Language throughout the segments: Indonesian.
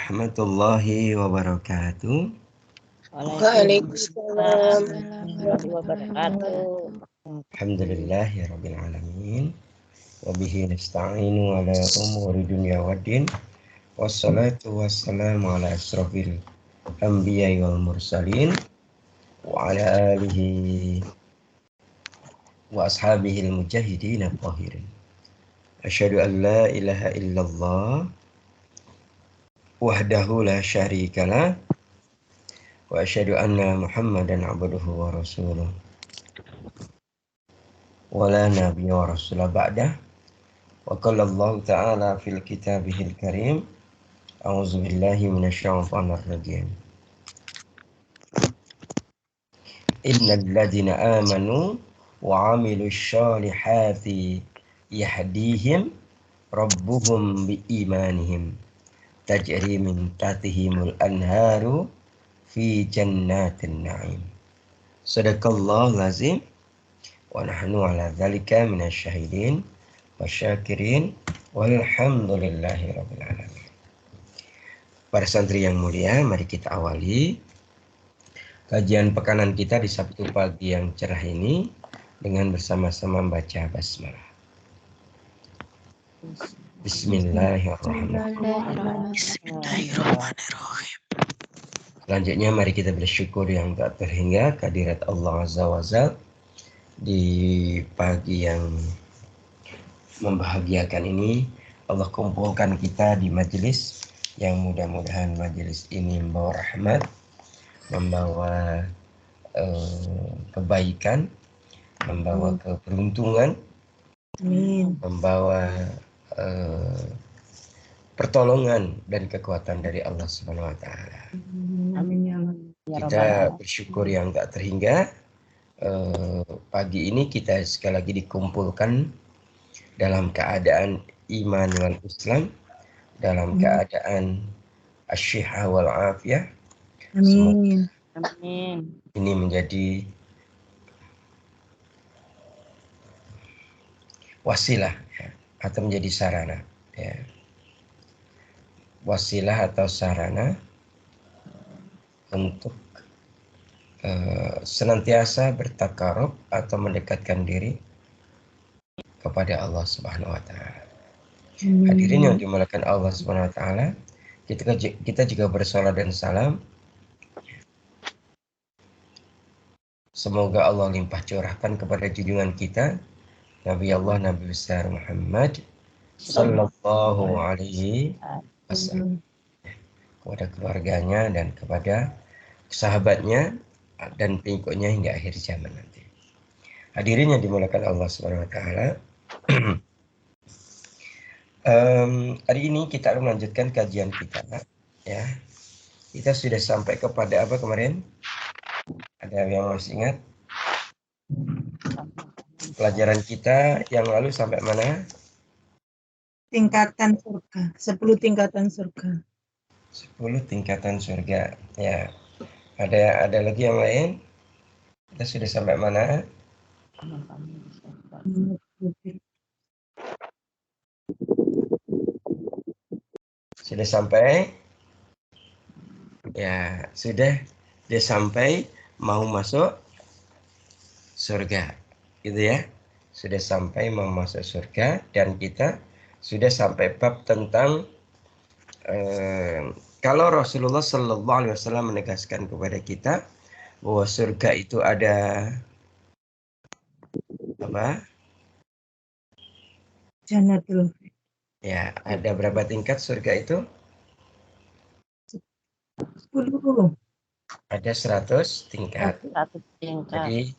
warahmatullahi wabarakatuh. Waalaikumsalam warahmatullahi wabarakatuh. Alhamdulillahirabbil alamin. Wa bihi nasta'inu ala umuri dunya waddin. Wassalatu wassalamu ala asrofil anbiya'i wal mursalin wa ala alihi wa ashabihi al-mujahidin at-tahirin. Asyhadu an la ilaha illallah wahdahu la syarikalah wa asyhadu anna Muhammadan abduhu wa rasuluh. Wala nabiyya wa rasulah ba'dah. Wa qala Allah ta'ala fil kitabihil karim. A'udzu billahi minasyaitonir rajim. Innal ladzina amanu wa 'amilus shalihati yahdihim rabbuhum biimanihim tajri min tahtihimul anharu fi jannatin na'im. Sadaqallahul azim. Wa nahnu ala dzalika minasyahidin wasyakirin walhamdulillahi rabbil alamin. Para santri yang mulia, mari kita awali kajian pekanan kita di Sabtu pagi yang cerah ini dengan bersama-sama membaca basmalah. Bismillahirrahmanirrahim. Selanjutnya mari kita bersyukur yang tak terhingga kehadirat Allah Azza wa Jalla di pagi yang membahagiakan ini. Allah kumpulkan kita di majelis yang mudah-mudahan majelis ini membawa rahmat, membawa kebaikan, membawa keberuntungan, membawa pertolongan dan kekuatan dari Allah Subhanahu wa taala. Kita bersyukur yang tak terhingga pagi ini kita sekali lagi dikumpulkan dalam keadaan iman wal Islam, dalam keadaan asyihah wal afiyah. Amin. Ini menjadi wasilah ya, atau menjadi sarana ya. Wasilah atau sarana untuk senantiasa bertakarub atau mendekatkan diri kepada Allah Subhanahu wa taala. Hadirin yang dimuliakan Allah Subhanahu wa taala, kita juga bersalawat dan salam. Semoga Allah limpah curahkan kepada junjungan kita Nabi Allah Nabi besar Muhammad sallallahu alaihi wasallam, kepada keluarganya dan kepada sahabatnya dan pengikutnya hingga akhir zaman nanti. Hadirin yang dimuliakan Allah Subhanahu wa taala, hari ini kita akan melanjutkan kajian kita ya. Kita sudah sampai kepada apa kemarin? Ada yang masih ingat? Pelajaran kita yang lalu sampai mana? Tingkatan surga, 10 tingkatan surga. 10 tingkatan surga. Ya. Ada lagi yang lain? Kita sudah sampai mana? Sudah sampai? Ya, sudah sampai mau masuk surga. Gitu ya. Sudah sampai mau masuk surga dan kita sudah sampai bab tentang kalau Rasulullah Sallallahu Alaihi Wasallam menegaskan kepada kita bahwa surga itu ada apa? Jannatul. Ya, ada berapa tingkat surga itu? 10. Ada 100 tingkat. 100 tingkat. Jadi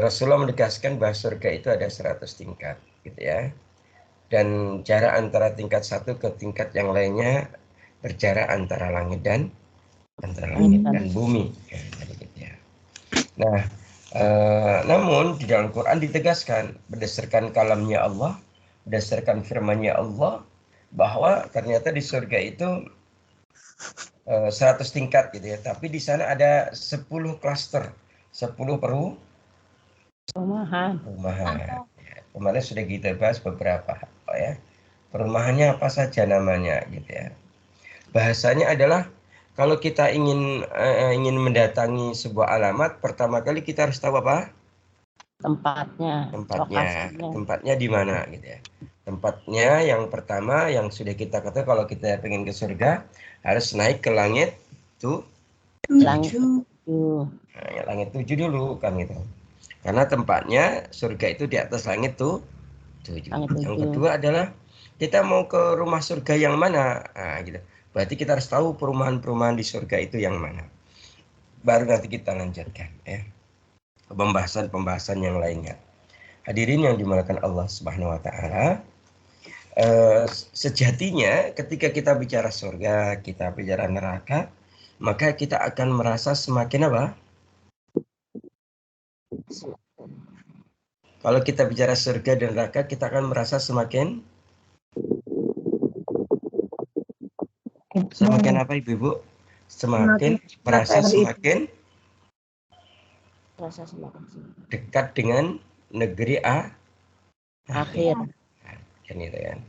Rasulullah menegaskan bahwa surga itu ada 100 tingkat, gitu ya. Dan jarak antara tingkat satu ke tingkat yang lainnya berjarak antara langit dan bumi. Ya, gitu ya. Nah, namun di dalam Quran ditegaskan berdasarkan kalamnya Allah, berdasarkan firman-Nya Allah, bahwa ternyata di surga itu 100 tingkat gitu ya. Tapi di sana ada 10 klaster, 10 perumahan. Ya, kemarin sudah kita bahas beberapa ya. Perumahannya apa saja namanya gitu ya. Bahasanya adalah kalau kita ingin mendatangi sebuah alamat, pertama kali kita harus tahu apa? Tempatnya, lokasinya. Tempatnya di mana gitu ya. Tempatnya yang pertama yang sudah kita katakan kalau kita pengen ke surga harus naik ke langit Langit 7. Nah, ya, langit 7 dulu kan gitu. Karena tempatnya surga itu di atas langit 7. Yang kedua adalah kita mau ke rumah surga yang mana? Nah, gitu. Berarti kita harus tahu perumahan-perumahan di surga itu yang mana. Baru nanti kita lanjutkan ya. Pembahasan-pembahasan yang lainnya. Hadirin yang dimuliakan Allah Subhanahu wa taala, sejatinya ketika kita bicara surga, kita bicara neraka, maka kita akan merasa semakin apa? Kalau kita bicara surga dan neraka, kita akan merasa semakin apa Ibu? Semakin merasa semakin dekat dengan negeri akhir. Kan itu kan.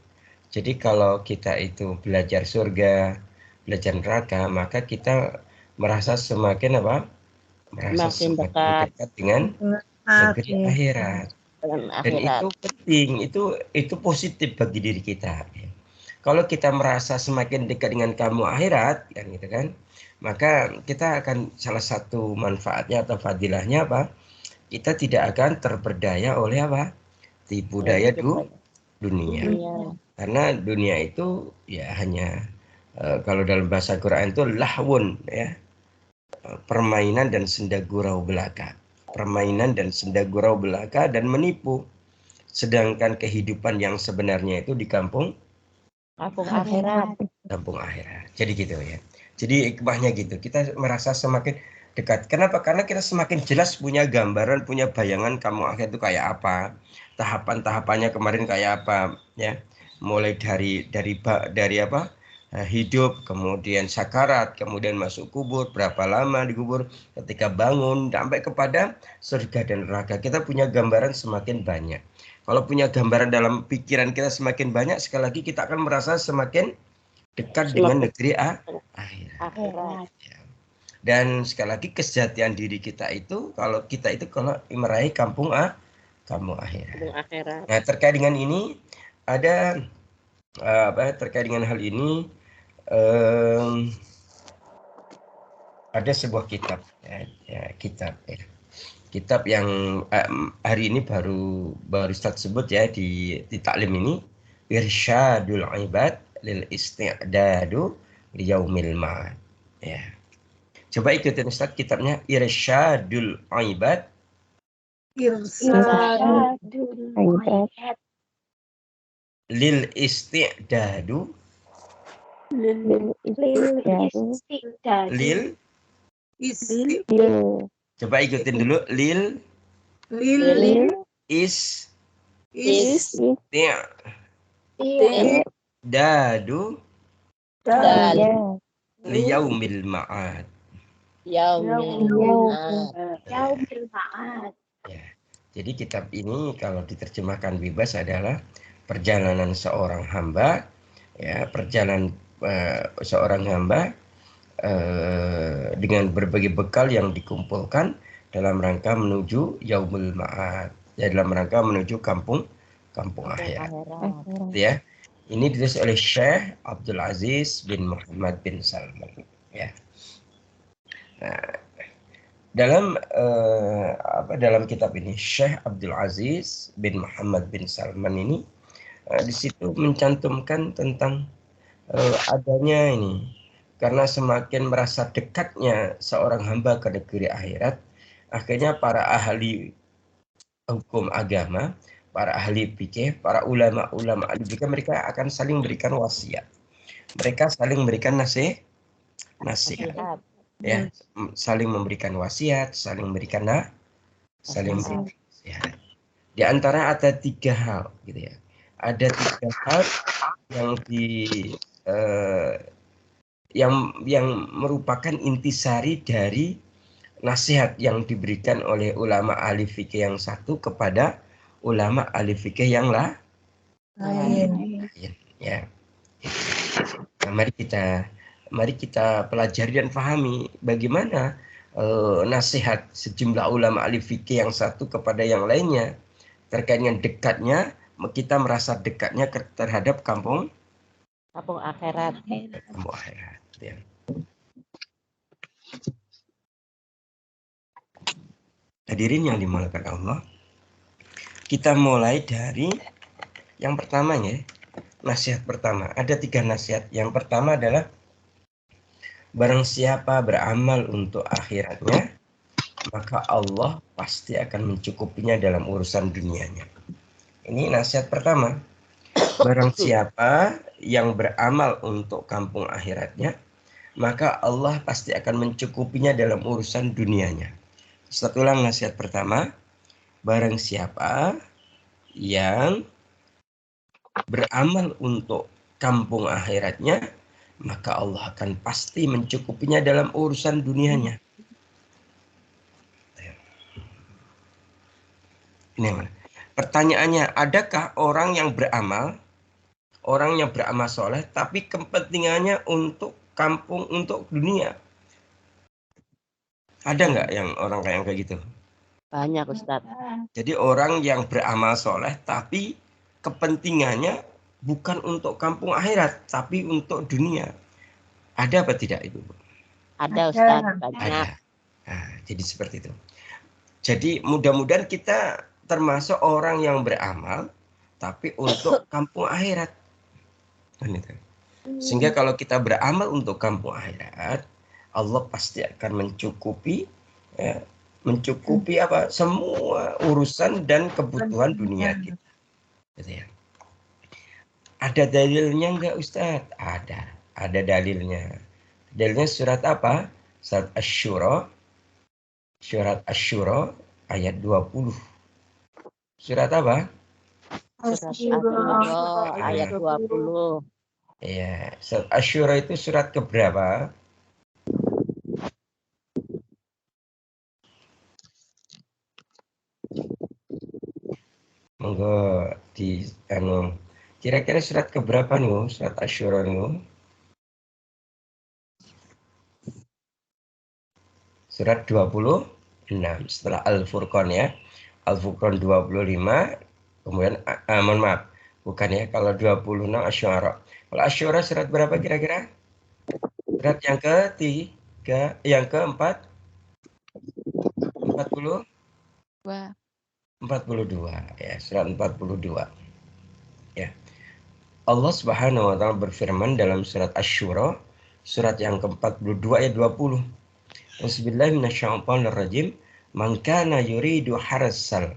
Jadi kalau kita itu belajar surga, belajar neraka, maka kita merasa semakin apa? Merasa semakin dekat dengan negeri akhirat. Dan itu penting, itu positif bagi diri kita. Kalau kita merasa semakin dekat dengan kamu akhirat, kan gitu kan, maka kita akan salah satu manfaatnya atau fadilahnya apa? Kita tidak akan terperdaya oleh apa? Tipu daya dunia. Karena dunia itu ya hanya kalau dalam bahasa Quran itu lahwun ya. Permainan dan senda gurau belaka. Permainan dan senda gurau belaka dan menipu. Sedangkan kehidupan yang sebenarnya itu di kampung akhirat. Kampung akhirat. Jadi gitu ya. Jadi hikmahnya gitu. Kita merasa semakin dekat. Kenapa? Karena kita semakin jelas punya gambaran, punya bayangan kamu akhirat itu kayak apa. Tahapan-tahapannya kemarin kayak apa, ya. Mulai dari apa? Hidup, kemudian sakarat, kemudian masuk kubur, berapa lama di kubur, ketika bangun, sampai kepada surga dan neraka. Kita punya gambaran semakin banyak. Kalau punya gambaran dalam pikiran kita semakin banyak, sekali lagi kita akan merasa semakin dekat dengan negeri akhirat. Dan sekali lagi kesejatian diri kita itu kalau meraih kampung akhirat. Nah, terkait dengan ini ada terkait dengan hal ini ada sebuah kitab kitab yang hari ini baru Ustaz sebut ya di taklim ini, Irsyadul Ibad lil Isti'dadu liyaumil ma'ad. Ya. Coba ikutin Ustaz kitabnya, Irsyadul Ibad lil Isti'dadu coba ikutin dulu, lil Isti'dadu liyaumil ma'ad. Yaumil ma'ad. Ya. Jadi kitab ini kalau diterjemahkan bebas adalah perjalanan seorang hamba, ya, perjalanan seorang hamba dengan berbagai bekal yang dikumpulkan dalam rangka menuju yaumul ma'ad, ya, dalam rangka menuju kampung akhirat. Ya. Ini ditulis oleh Syekh Abdul Aziz bin Muhammad bin Salman. Ya. Nah, dalam kitab ini Syekh Abdul Aziz bin Muhammad bin Salman ini di situ mencantumkan tentang adanya ini, karena semakin merasa dekatnya seorang hamba ke negeri akhirat, akhirnya para ahli hukum agama, para ahli fikih, para ulama-ulama juga mereka akan saling berikan wasiat. Mereka saling memberikan nasihat. Ya, saling memberikan wasiat, saling memberikan nasihat. Di antara ada 3 hal gitu ya. Ada 3 hal yang merupakan intisari dari nasihat yang diberikan oleh ulama ahli fikih yang satu kepada ulama ahli fikih yang lain. Ya. Nah, mari kita mari kita pelajari dan pahami bagaimana nasihat sejumlah ulama ahli fikih yang satu kepada yang lainnya terkait dengan dekatnya, kita merasa dekatnya terhadap kampung akhirat. Kampung akhirat. Ya. Hadirin yang dimuliakan Allah, kita mulai dari yang pertama ya, nasihat pertama. Ada 3 nasihat. Yang pertama adalah barang siapa beramal untuk akhiratnya, maka Allah pasti akan mencukupinya dalam urusan dunianya. Ini nasihat pertama. Barang siapa yang beramal untuk kampung akhiratnya, maka Allah pasti akan mencukupinya dalam urusan dunianya. Satu ulang nasihat pertama. Barang siapa yang beramal untuk kampung akhiratnya, maka Allah akan pasti mencukupinya dalam urusan dunianya. Ini mana? Pertanyaannya, adakah orang yang beramal soleh, tapi kepentingannya untuk kampung, untuk dunia? Ada nggak yang orang kayak gitu? Banyak, Ustaz. Jadi orang yang beramal soleh, tapi kepentingannya bukan untuk kampung akhirat, tapi untuk dunia. Ada apa tidak Ibu? Ada, Ustaz. Banyak. Ada. Nah, jadi seperti itu. Jadi mudah-mudahan kita termasuk orang yang beramal, tapi untuk kampung akhirat. Sehingga kalau kita beramal untuk kampung akhirat, Allah pasti akan mencukupi, ya, mencukupi apa semua urusan dan kebutuhan dunia kita. Gitu ya. Ada dalilnya enggak Ustadz? Ada dalilnya. Dalilnya surat apa? Surat Asy-Syura ayat 20. Surat apa? Surat Asy-Syura ayat 20. Ya, surat Asy-Syura itu surat keberapa? Monggo di kira-kira surat keberapa nih? Surat Asy-Syura nih? Surat 26 setelah Al-Furqan ya. Al-Furqan 25, kemudian mohon maaf, bukan ya, kalau 26 Asy-Syura. Kalau Asy-Syura surat berapa kira-kira? Surat yang ketiga, yang keempat? 42 ya, surat 42. Ya. Allah Subhanahu wa taala berfirman dalam surat Asy-Syura, surat yang ke-42 ayat 20. Bismillahirrahmanirrahim minasyaitonirrajim. Man kana yuridu harsal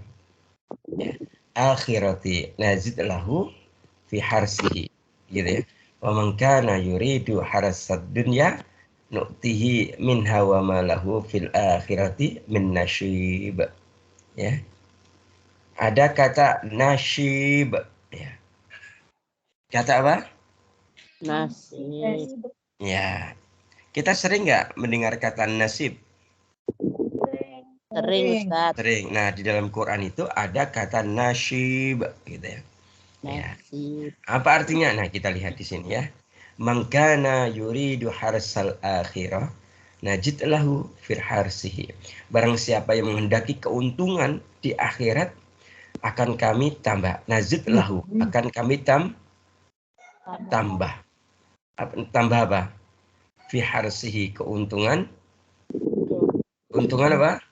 akhirati nazid lahu fi harsihi. Gitu ya. Wa man kana yuridu harsad dunya nu'tihi minha wa ma lahu fil akhirati min nasyib. Ya. Ada kata nasyib ya. Kata apa? Nasib. Ya. Kita sering nggak mendengar kata nasib? Sering, Ustaz. Sering. Nah, di dalam Quran itu ada kata nasyib gitu ya. Nasib. Apa artinya? Nah, kita lihat di sini ya. Man kana yuridu harsal akhirah najid lahu fir harsihi. Barang siapa yang menghendaki keuntungan di akhirat, akan kami tambah. Nazid lahu, akan kami tambah. Tambah apa? Fi harsihi, keuntungan. Keuntungan apa?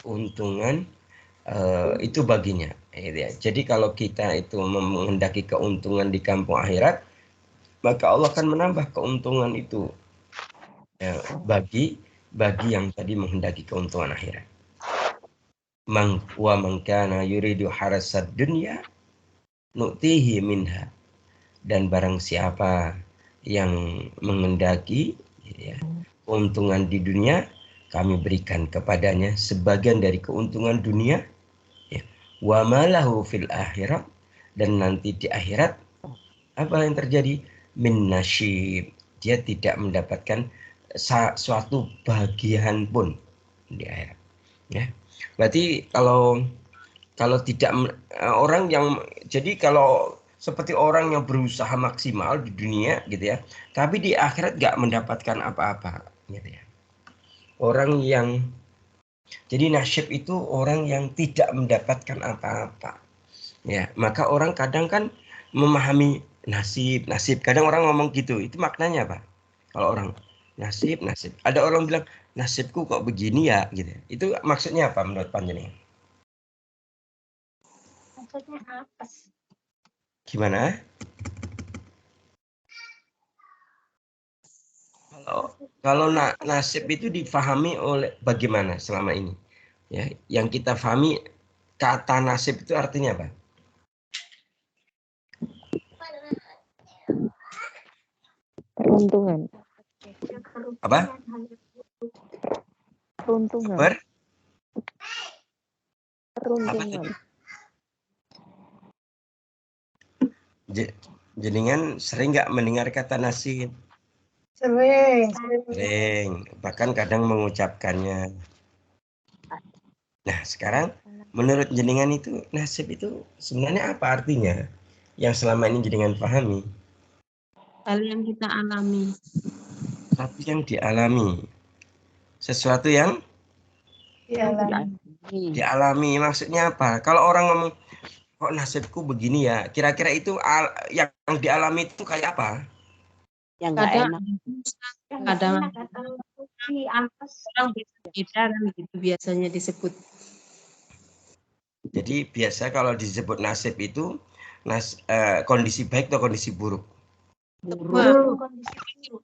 Keuntungan itu baginya. Jadi kalau kita itu menghendaki keuntungan di kampung akhirat, maka Allah akan menambah keuntungan itu bagi yang tadi menghendaki keuntungan akhirat. Man wa man kana yuridu harasad dunya nu'tihi minha. Dan barang siapa yang menghendaki keuntungan di dunia, kami berikan kepadanya sebagian dari keuntungan dunia. Wa malahu fil akhirat, dan nanti di akhirat apa yang terjadi? Min nasyib, dia tidak mendapatkan suatu bagian pun di akhirat. Ya. Berarti kalau tidak orang yang, jadi kalau seperti orang yang berusaha maksimal di dunia gitu ya, tapi di akhirat nggak mendapatkan apa-apa gitu ya. Orang yang jadi nasib itu orang yang tidak mendapatkan apa-apa. Ya, maka orang kadang kan memahami nasib. Kadang orang ngomong gitu. Itu maknanya apa? Kalau orang nasib. Ada orang bilang nasibku kok begini ya gitu. Itu maksudnya apa menurut panjenengan? Maksudnya apa sih? Gimana? Kalau nasib itu difahami oleh bagaimana selama ini? Ya, yang kita pahami kata nasib itu artinya apa? Peruntungan. Apa? Peruntungan. Apa Peruntungan. itu? Jenengan sering nggak mendengar kata nasib? Sering, bahkan kadang mengucapkannya. Nah, sekarang menurut jenengan itu nasib itu sebenarnya apa artinya? Yang selama ini jenengan pahami? Hal yang kita alami. Sesuatu yang dialami. Sesuatu yang dialami. Maksudnya apa? Kalau orang ngomong, kok nasibku begini ya? Kira-kira itu yang dialami itu kayak apa? Yang nggak Kadang enak. kadang di atas orang beda kan gitu biasanya disebut. Jadi biasa kalau disebut nasib itu kondisi baik atau kondisi buruk? Buruk.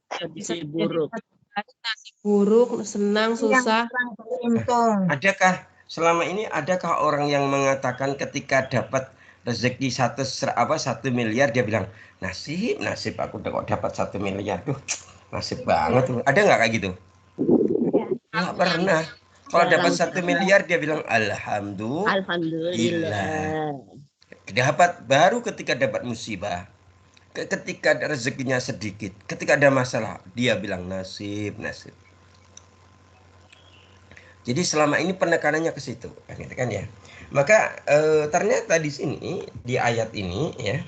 Kondisi buruk. Buruk, senang, susah. Adakah selama ini orang yang mengatakan ketika dapat rezeki 1 miliar dia bilang nasib aku kok dapat 1 miliar tuh nasib banget tuh. Ada nggak kayak gitu? Nggak pernah. Kalau dapat 1 miliar dia bilang alhamdulillah. Dapat baru ketika dapat musibah, ketika rezekinya sedikit, ketika ada masalah dia bilang nasib. Jadi selama ini penekanannya ke situ, gitu kan ya. Maka ternyata di sini di ayat ini ya,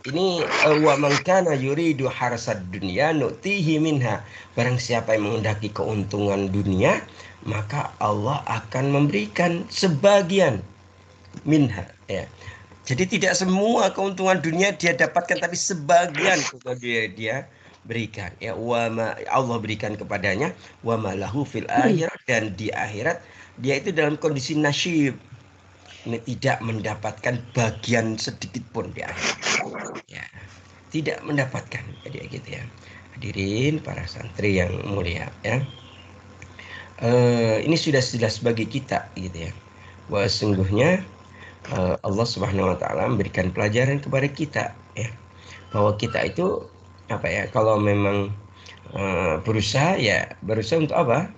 ini wa man kana yuridu harsad dunya nu'tihi minha. Barang siapa yang menghendaki keuntungan dunia, maka Allah akan memberikan sebagian minha ya. Jadi tidak semua keuntungan dunia dia dapatkan, tapi sebagian dia berikan ya, Allah berikan kepadanya wa malahu fil akhirat, dan di akhirat dia itu dalam kondisi nasyib, ini tidak mendapatkan bagian sedikit pun di akhirat ya, tidak mendapatkan. Jadi gitu ya, hadirin para santri yang mulia ya, ini sudah jelas bagi kita gitu ya, bahwa sungguhnya Allah Subhanahu wa taala memberikan pelajaran kepada kita ya, bahwa kita itu apa ya, kalau memang berusaha untuk apa?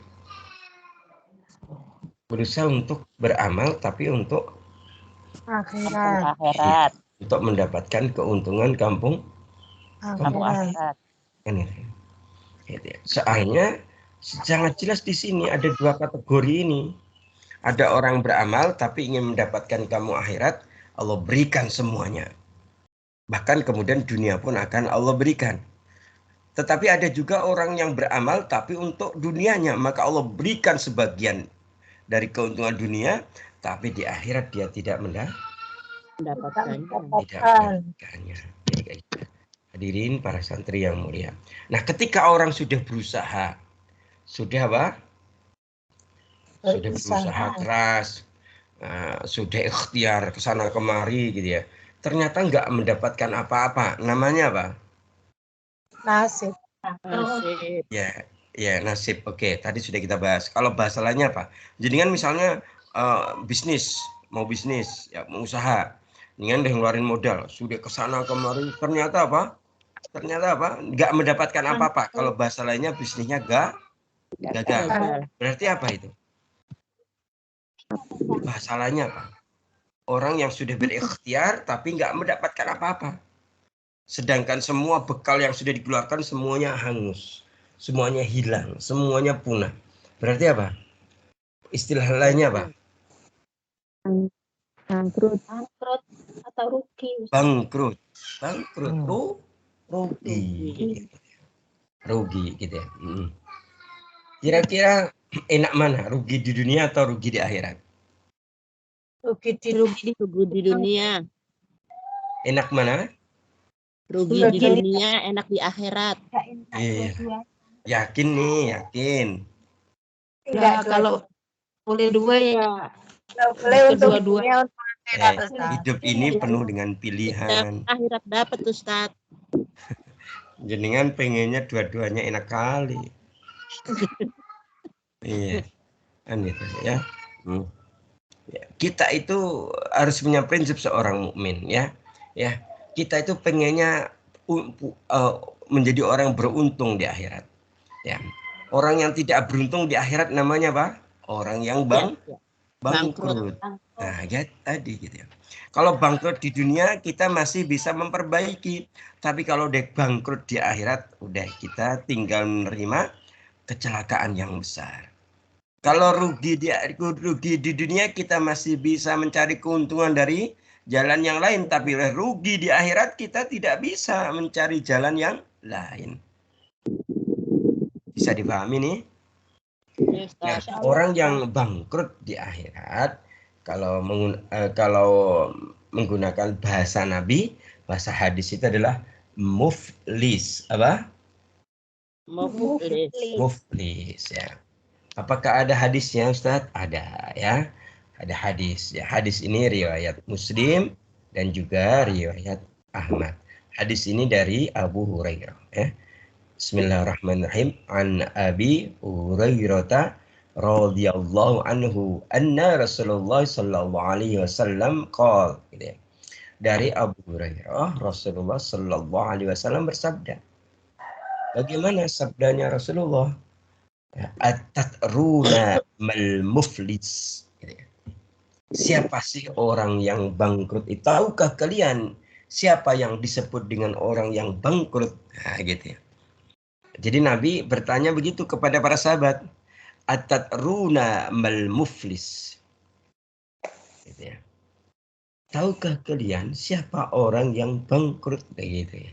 Berusaha untuk beramal tapi untuk Akhirat. Untuk mendapatkan keuntungan kampung Akhirat. Gitu ya. Soalnya sangat jelas di sini ada dua kategori ini. Ada orang beramal tapi ingin mendapatkan kamu akhirat, Allah berikan semuanya. Bahkan kemudian dunia pun akan Allah berikan. Tetapi ada juga orang yang beramal tapi untuk dunianya, maka Allah berikan sebagian dari keuntungan dunia, tapi di akhirat dia tidak mendapatkannya. Hadirin para santri yang mulia. Nah, ketika orang sudah berusaha, sudah berusaha keras, sudah ikhtiar kesana kemari gitu ya, ternyata nggak mendapatkan apa-apa. Namanya apa? Nasib. Ya nasib. Oke, tadi sudah kita bahas. Kalau bahasa lainnya apa? Jadi kan misalnya mau bisnis ya, mau usaha, dengan udah ngeluarin modal, sudah kesana kemari, ternyata apa? Nggak mendapatkan apa-apa. Kalau bahasa lainnya bisnisnya gagal. Berarti apa itu? Bahasa lainnya apa? Orang yang sudah berikhtiar tapi nggak mendapatkan apa-apa. Sedangkan semua bekal yang sudah dikeluarkan semuanya hangus. Semuanya hilang, semuanya punah. Berarti apa? Istilah lainnya apa? Bangkrut. atau rugi? Bangkrut. Bangkrut. Rugi. Rugi. Rugi gitu ya. Kira-kira enak mana? Rugi di dunia atau rugi di akhirat? Rugi di Rugi di dunia. Enak mana? Rugi di dunia, enak di akhirat. Iya. Yakin nih, yakin. Enggak, kalau boleh dua ya Boleh untuk kedua-dua. dunia, untuk akhirat, Ustaz. Hidup ini penuh dengan Kita pilihan. akhirat dapat Ustaz. Jenengan pengennya dua-duanya enak kali. Iya, kan gitu ya. Ya, kita itu harus punya prinsip seorang mukmin ya. Ya, kita itu pengennya menjadi orang beruntung di akhirat. Ya. Orang yang tidak beruntung di akhirat namanya apa? Orang yang bangkrut. Nah, ya tadi gitu ya. Kalau bangkrut di dunia kita masih bisa memperbaiki, tapi kalau udah bangkrut di akhirat, udah kita tinggal menerima kecelakaan yang besar. Kalau rugi di dunia kita masih bisa mencari keuntungan dari jalan yang lain, tapi rugi di akhirat kita tidak bisa mencari jalan yang lain. Bisa dipahami nih? Nah, orang yang bangkrut di akhirat kalau menggunakan bahasa Nabi, bahasa hadis itu adalah muflis. Apa? Muflis ya. Apakah ada hadisnya, Ustadz? Ada ya. Ada hadis. Ya, hadis ini riwayat Muslim dan juga riwayat Ahmad. Hadis ini dari Abu Hurairah ya. Bismillahirrahmanirrahim. An Abi Hurairah radhiyallahu anhu anna Rasulullah sallallahu alaihi wasallam qala, gitu ya. Dari Abu Hurairah, Rasulullah sallallahu alaihi wasallam bersabda. Bagaimana sabdanya Rasulullah? At-tatruna mal muflis. Siapa sih orang yang bangkrut? Tahukah kalian siapa yang disebut dengan orang yang bangkrut? Nah, gitu ya. Jadi Nabi bertanya begitu kepada para sahabat. At-tatruna mal muflis. Gitu ya. Tahukah kalian siapa orang yang bangkrut? Gitu ya.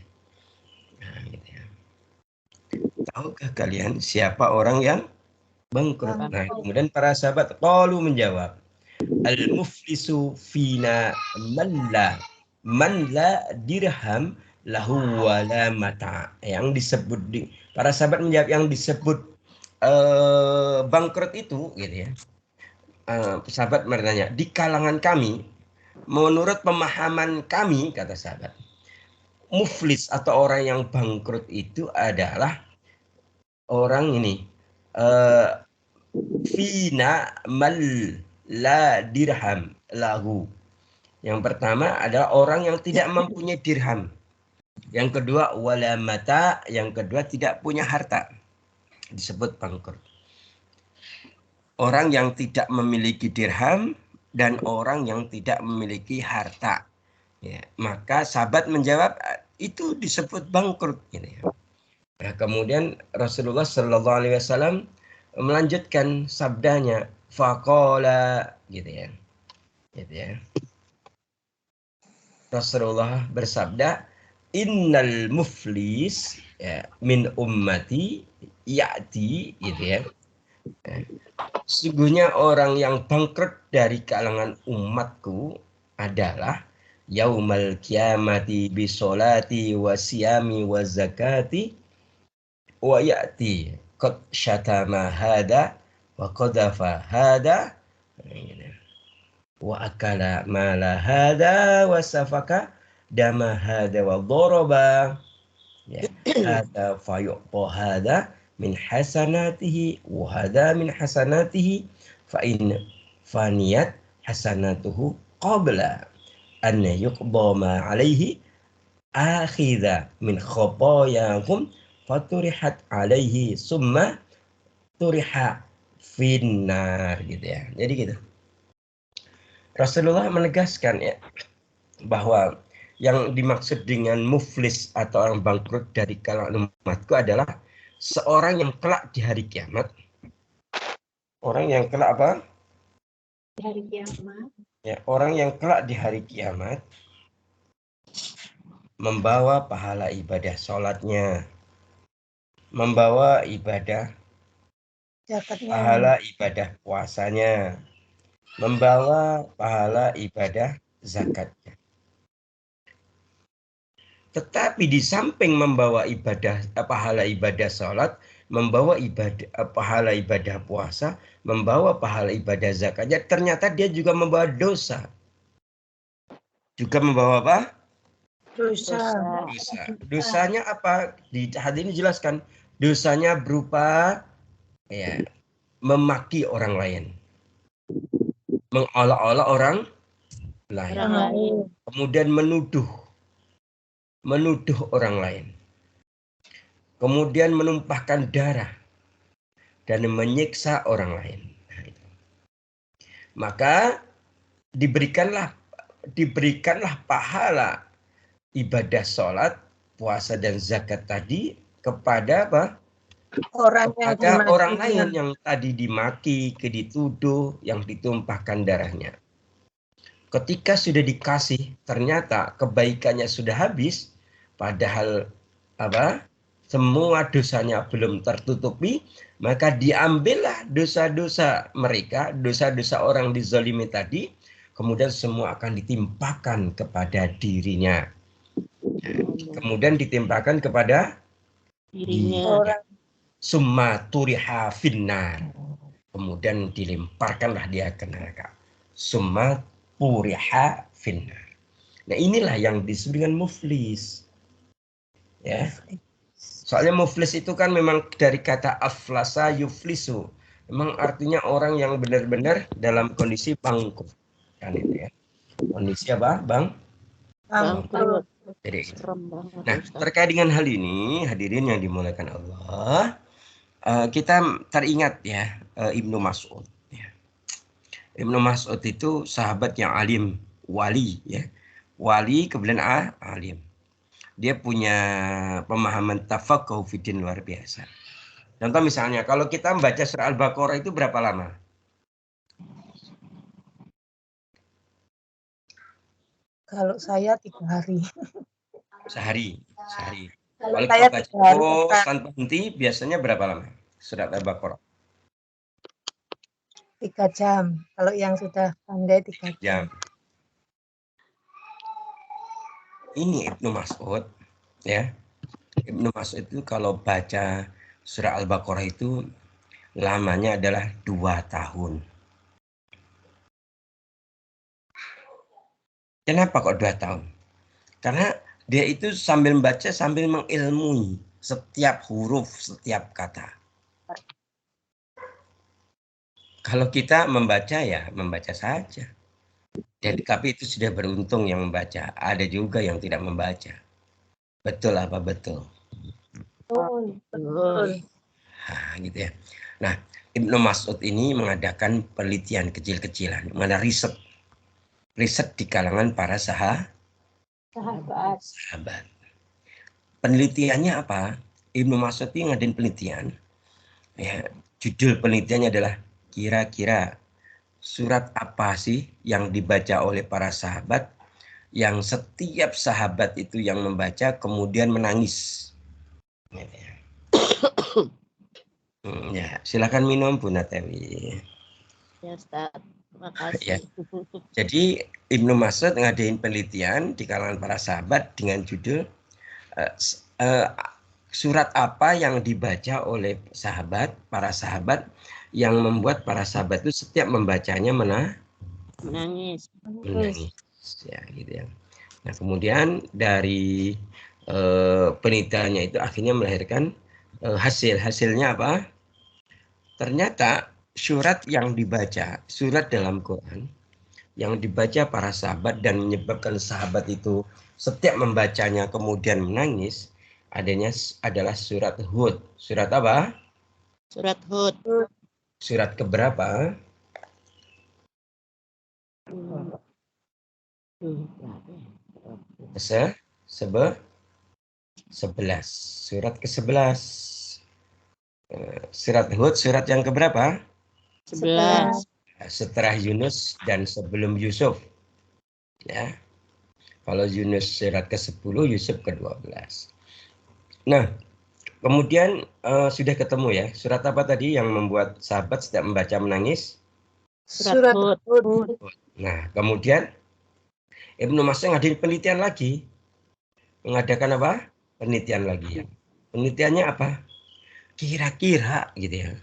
Nah, gitu ya. Tahukah kalian siapa orang yang bangkrut? Nah, kemudian para sahabat qalu menjawab, al-muflisu fina man la dirham lahu wala mata. Yang disebut para sahabat menjawab yang disebut bangkrut itu gitu ya. Sahabat bertanya, di kalangan kami menurut pemahaman kami, kata sahabat, muflis atau orang yang bangkrut itu adalah orang ini fina mal la dirham lahu. Yang pertama adalah orang yang tidak mempunyai dirham. Yang kedua wala mata, yang kedua tidak punya harta. Disebut bangkrut. Orang yang tidak memiliki dirham dan orang yang tidak memiliki harta. Ya, maka sahabat menjawab itu disebut bangkrut. Gitu ya. Nah, kemudian Rasulullah Shallallahu Alaihi Wasallam melanjutkan sabdanya, faqala, gitu ya. Gitu ya. Rasulullah bersabda, innal muflis ya, min ummati ya'ti, gitu ya. Sesungguhnya orang yang bangkrut dari kalangan umatku adalah yaumal kiamati bisolati wa siyami wa zakati wa ya'ti qad syatama hada wa qadafa hada wa akala mala hada wa safaka dama hada wa doroba ya hada fayuqta hada min hasanatihi wa hada min hasanatihi fa in faniyat hasanatuhu qabla an yuqda ma alaihi akhidha min khotoyakum faturihat alaihi summa turiha finnar, gitu ya. Jadi gitu. Rasulullah menegaskan ya bahwa yang dimaksud dengan muflis atau orang bangkrut dari kalangan umatku adalah seorang yang kelak di hari kiamat. Orang yang kelak apa? Di hari kiamat. Ya, orang yang kelak di hari kiamat membawa pahala ibadah sholatnya, membawa ibadah pahala ibadah puasanya, membawa pahala ibadah zakatnya. Tetapi di samping membawa pahala ibadah sholat, membawa pahala ibadah puasa, membawa pahala ibadah zakatnya, ternyata dia juga membawa dosa. Juga membawa apa? Dosa. Dosa. Dosanya apa? Di hadis ini jelaskan. Dosanya berupa ya, memaki orang lain, mengolok-olok orang lain, kemudian menuduh orang lain, kemudian menumpahkan darah dan menyiksa orang lain. Nah, itu. Maka diberikanlah pahala ibadah sholat, puasa dan zakat tadi kepada apa? Kepada orang lain yang tadi dimaki, dituduh, yang ditumpahkan darahnya. Ketika sudah dikasih, ternyata kebaikannya sudah habis, padahal apa? Semua dosanya belum tertutupi, maka diambillah dosa-dosa mereka, dosa-dosa orang dizalimi tadi, kemudian semua akan ditimpakan kepada dirinya. Kemudian ditimpakan kepada dirinya. Summa turiha finnar. Kemudian dilemparkanlah dia ke neraka. Summa turiha finnar. Nah, inilah yang disebut dengan muflis. Ya. Soalnya muflis itu kan memang dari kata aflasa yuflisu. Memang artinya orang yang benar-benar dalam kondisi bangkrut. Kan itu ya. Kondisi apa, Bang? Bangkrut. Jadi itu. Nah, terkait dengan hal ini, hadirin yang dimuliakan Allah, kita teringat ya Ibnu Mas'ud. Ya. Ibnu Mas'ud itu sahabat yang alim, wali ya, wali kemudian alim. Dia punya pemahaman tafaqquh fiddin luar biasa. Contoh misalnya kalau kita membaca surah Al-Baqarah itu berapa lama? Kalau saya 3 hari. Sehari. Kalau Kalau saya kita baca 3 hari. terus tanpa henti biasanya berapa lama? Surat Al-Baqarah. 3 jam. Kalau yang sudah pandai 3 jam. Ini Ibnu Mas'ud ya. Ibnu Mas'ud itu kalau baca surah Al-Baqarah itu lamanya adalah 2 tahun. Kenapa kok 2 tahun? Karena dia itu sambil membaca sambil mengilmui setiap huruf, setiap kata. Kalau kita membaca ya membaca saja. Tapi itu sudah beruntung yang membaca. Ada juga yang tidak membaca. Betul apa betul? Betul. Nah, gitu ya. Nah, Ibnu Mas'ud ini mengadakan penelitian kecil-kecilan, mana riset di kalangan para sahabat. Penelitiannya apa? Ibnu Mas'ud ini ngadain penelitian. Ya, judul penelitiannya adalah kira-kira surat apa sih yang dibaca oleh para sahabat yang setiap sahabat itu yang membaca kemudian menangis. Ya, silakan minum Bu Natewi. Ya, Ustaz. Terima kasih. Ya. Jadi Ibnu Mas'ud ngadain penelitian di kalangan para sahabat dengan judul surat apa yang dibaca oleh para sahabat yang membuat para sahabat itu setiap membacanya menangis. Ya, gitu ya. Nah, kemudian dari penelitiannya itu akhirnya melahirkan hasilnya apa? Ternyata surat dalam Quran yang dibaca para sahabat dan menyebabkan sahabat itu setiap membacanya kemudian menangis adalah surat Hud. Surat apa? Surat Hud. Surat keberapa? Sebelas. Surat ke-11. Surat Hud surat yang keberapa? 11. Setelah Yunus dan sebelum Yusuf. Ya. Kalau Yunus surat ke-10, Yusuf ke-12. Nah, kemudian sudah ketemu ya. Surat apa tadi yang membuat sahabat setiap membaca menangis? Surat Hud. Hud. Nah, kemudian Ibnu Mas'ud ngadain penelitian lagi. Mengadakan apa? Penelitian lagi ya. Penelitiannya apa? Kira-kira gitu ya.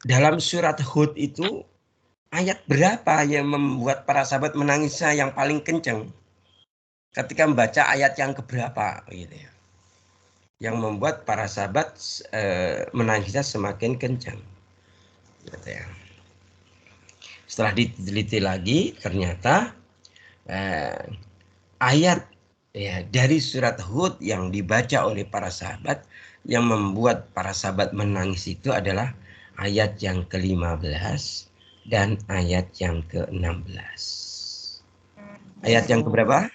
Dalam surat Hud itu ayat berapa yang membuat para sahabat menangisnya yang paling kencang? Ketika membaca ayat yang keberapa gitu ya. Yang membuat para sahabat menangisnya semakin kencang. Gitu ya. Setelah diteliti lagi, ternyata ayat ya dari surat Hud yang dibaca oleh para sahabat yang membuat para sahabat menangis itu adalah ayat yang ke-15 dan ayat yang ke-16. Ayat yang keberapa?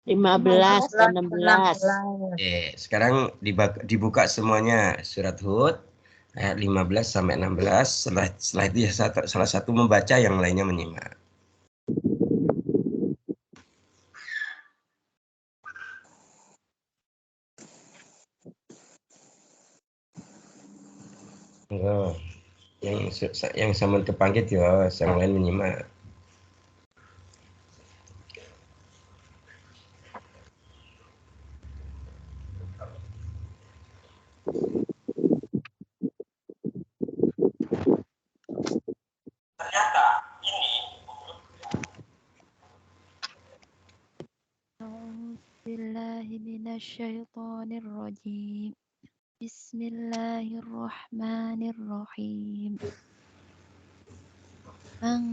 15 dan 16. Sekarang dibuka semuanya surat Hud ayat 15 sampai 16. Setelah itu ya salah satu membaca, yang lainnya menyimak. Oh, yang sama terpanggil ya, yang lain menyimak. Bismillahirrahmanirrahim. Bismillahirrahmanirrahim. Man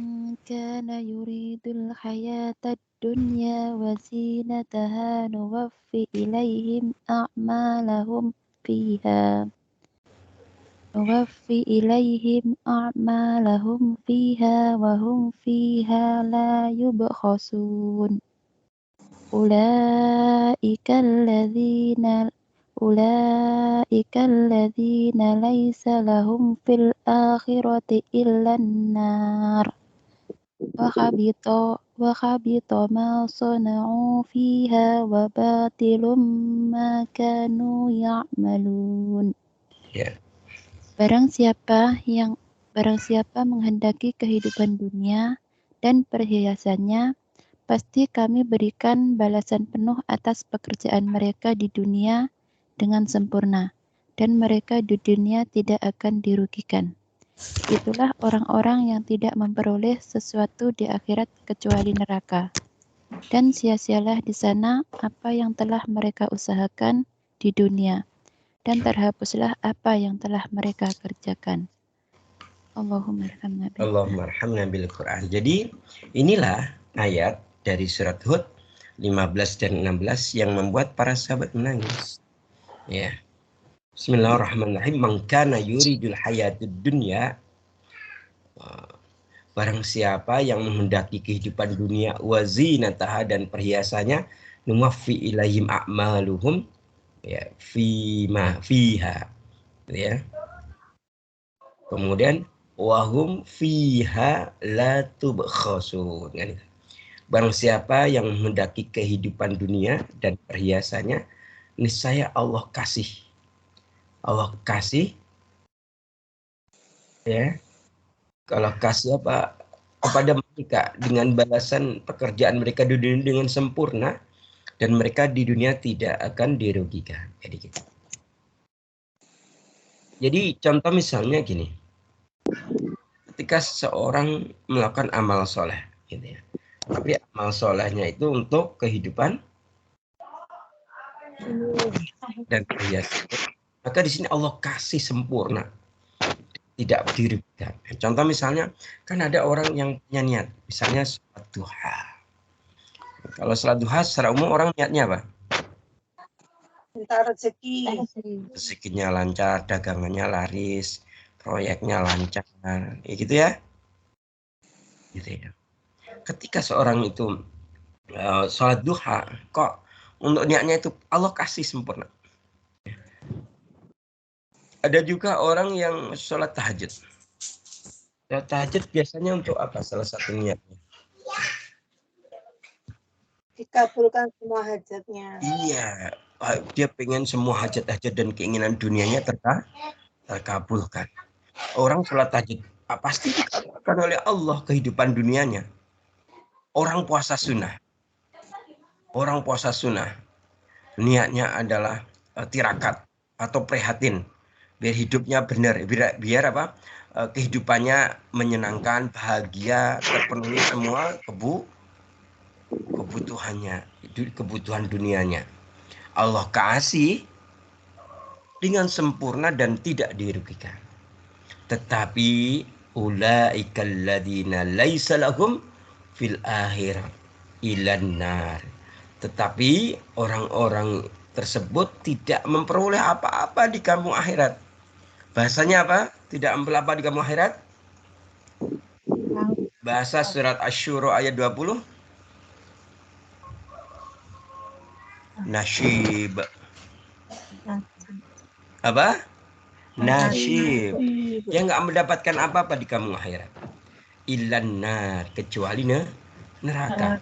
kana yuridul hayatad dunya wa zinataha nuwaffi ilaihim a'malahum fiha. Wa hum fiha la yubkhasun. Ulaika alladzina laisa lahum fil akhirati illan nar wa khabita ma sana'u fiha wa batilum ma kanu ya'malun. Barang siapa menghendaki kehidupan dunia dan perhiasannya, pasti kami berikan balasan penuh atas pekerjaan mereka di dunia dengan sempurna, dan mereka di dunia tidak akan dirugikan. Itulah orang-orang yang tidak memperoleh sesuatu di akhirat kecuali neraka. Dan sia-sialah di sana apa yang telah mereka usahakan di dunia, dan terhapuslah apa yang telah mereka kerjakan. Allahumma arhamna bil Quran. Jadi inilah ayat dari surat Hud 15 dan 16 yang membuat para sahabat menangis. Ya. Bismillahirrahmanirrahim. Man kana yuridul hayatid dunya, barang siapa yang menghendaki kehidupan dunia, wa zinataha dan perhiasannya, nuwaffi ilaihim a'maluhum ya fiha ya. Kemudian wahum fiha la tubkhasun. Barang siapa yang menghendaki kehidupan dunia dan perhiasannya, niscaya Allah kasih ya. Kalau kasih apa kepada mereka dengan balasan pekerjaan mereka di dunia dengan sempurna, dan mereka di dunia tidak akan dirugikan. Jadi contoh misalnya gini, ketika seseorang melakukan amal soleh, gitu ya, tapi amal solehnya itu untuk kehidupan dan perhiasan, maka di sini Allah kasih sempurna, tidak dirugikan. Contoh misalnya, kan ada orang yang punya niat, misalnya sholat duha. Kalau sholat duha secara umum orang niatnya apa? Minta rezeki. Rezekinya lancar, dagangannya laris, proyeknya lancar, gitu ya. Gitu ya. Ketika seorang itu sholat duha, kok untuk niatnya itu Allah kasih sempurna. Ada juga orang yang sholat tahajud. Sholat tahajud biasanya untuk apa? Salah satu niatnya dikabulkan semua hajatnya. Iya, dia pengen semua hajat-hajat dan keinginan dunianya terkabulkan. Orang sholat tahajud pasti dikabulkan oleh Allah kehidupan dunianya. Orang puasa sunnah niatnya adalah tirakat atau prihatin biar hidupnya benar, biar apa, kehidupannya menyenangkan, bahagia, terpenuhi semua kebutuhan dunianya. Allah kasih dengan sempurna dan tidak dirugikan. Tetapi ulaikal ladzina laisa lahum fil akhirah ilan nar. Tetapi orang-orang tersebut tidak memperoleh apa-apa di kampung akhirat. Bahasanya apa? Tidak memperoleh apa di kampung akhirat? Bahasa surat Asy-Syura ayat 20. Nasyib. Apa? Nasyib. Dia nggak mendapatkan apa-apa di kampung akhirat. Ilan nar, kecuali neraka.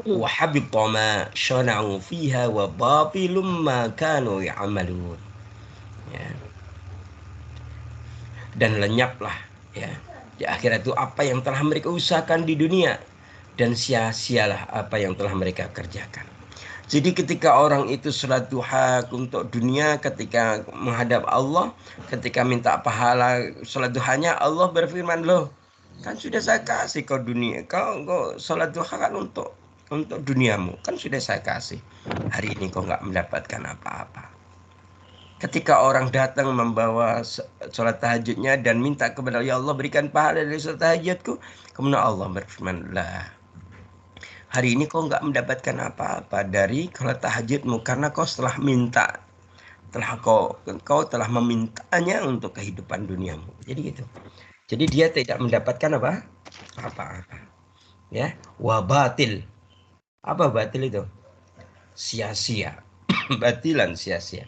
Wa habita ma syana'u fiha wa batilum ma kanu ya'malun. Ya. Dan lenyaplah ya di akhirat itu apa yang telah mereka usahakan di dunia, dan sia-sialah apa yang telah mereka kerjakan. Jadi ketika orang itu sholat duha untuk dunia, ketika menghadap Allah, ketika minta pahala sholat duhanya, Allah berfirman, loh kan sudah saya kasih kau dunia, kau sholat duha kan untuk duniamu, kan sudah saya kasih. Hari ini kau nggak mendapatkan apa-apa. Ketika orang datang membawa sholat tahajudnya dan minta kepada ya Allah berikan pahala dari sholat tahajudku, kemudian Allah berfirman, lah hari ini kau nggak mendapatkan apa-apa dari sholat tahajudmu karena kau setelah minta, kau telah memintanya untuk kehidupan duniamu. Jadi gitu. Jadi dia tidak mendapatkan apa-apa. Ya, wabatil. Apa batil itu? Sia-sia. Batilan sia-sia.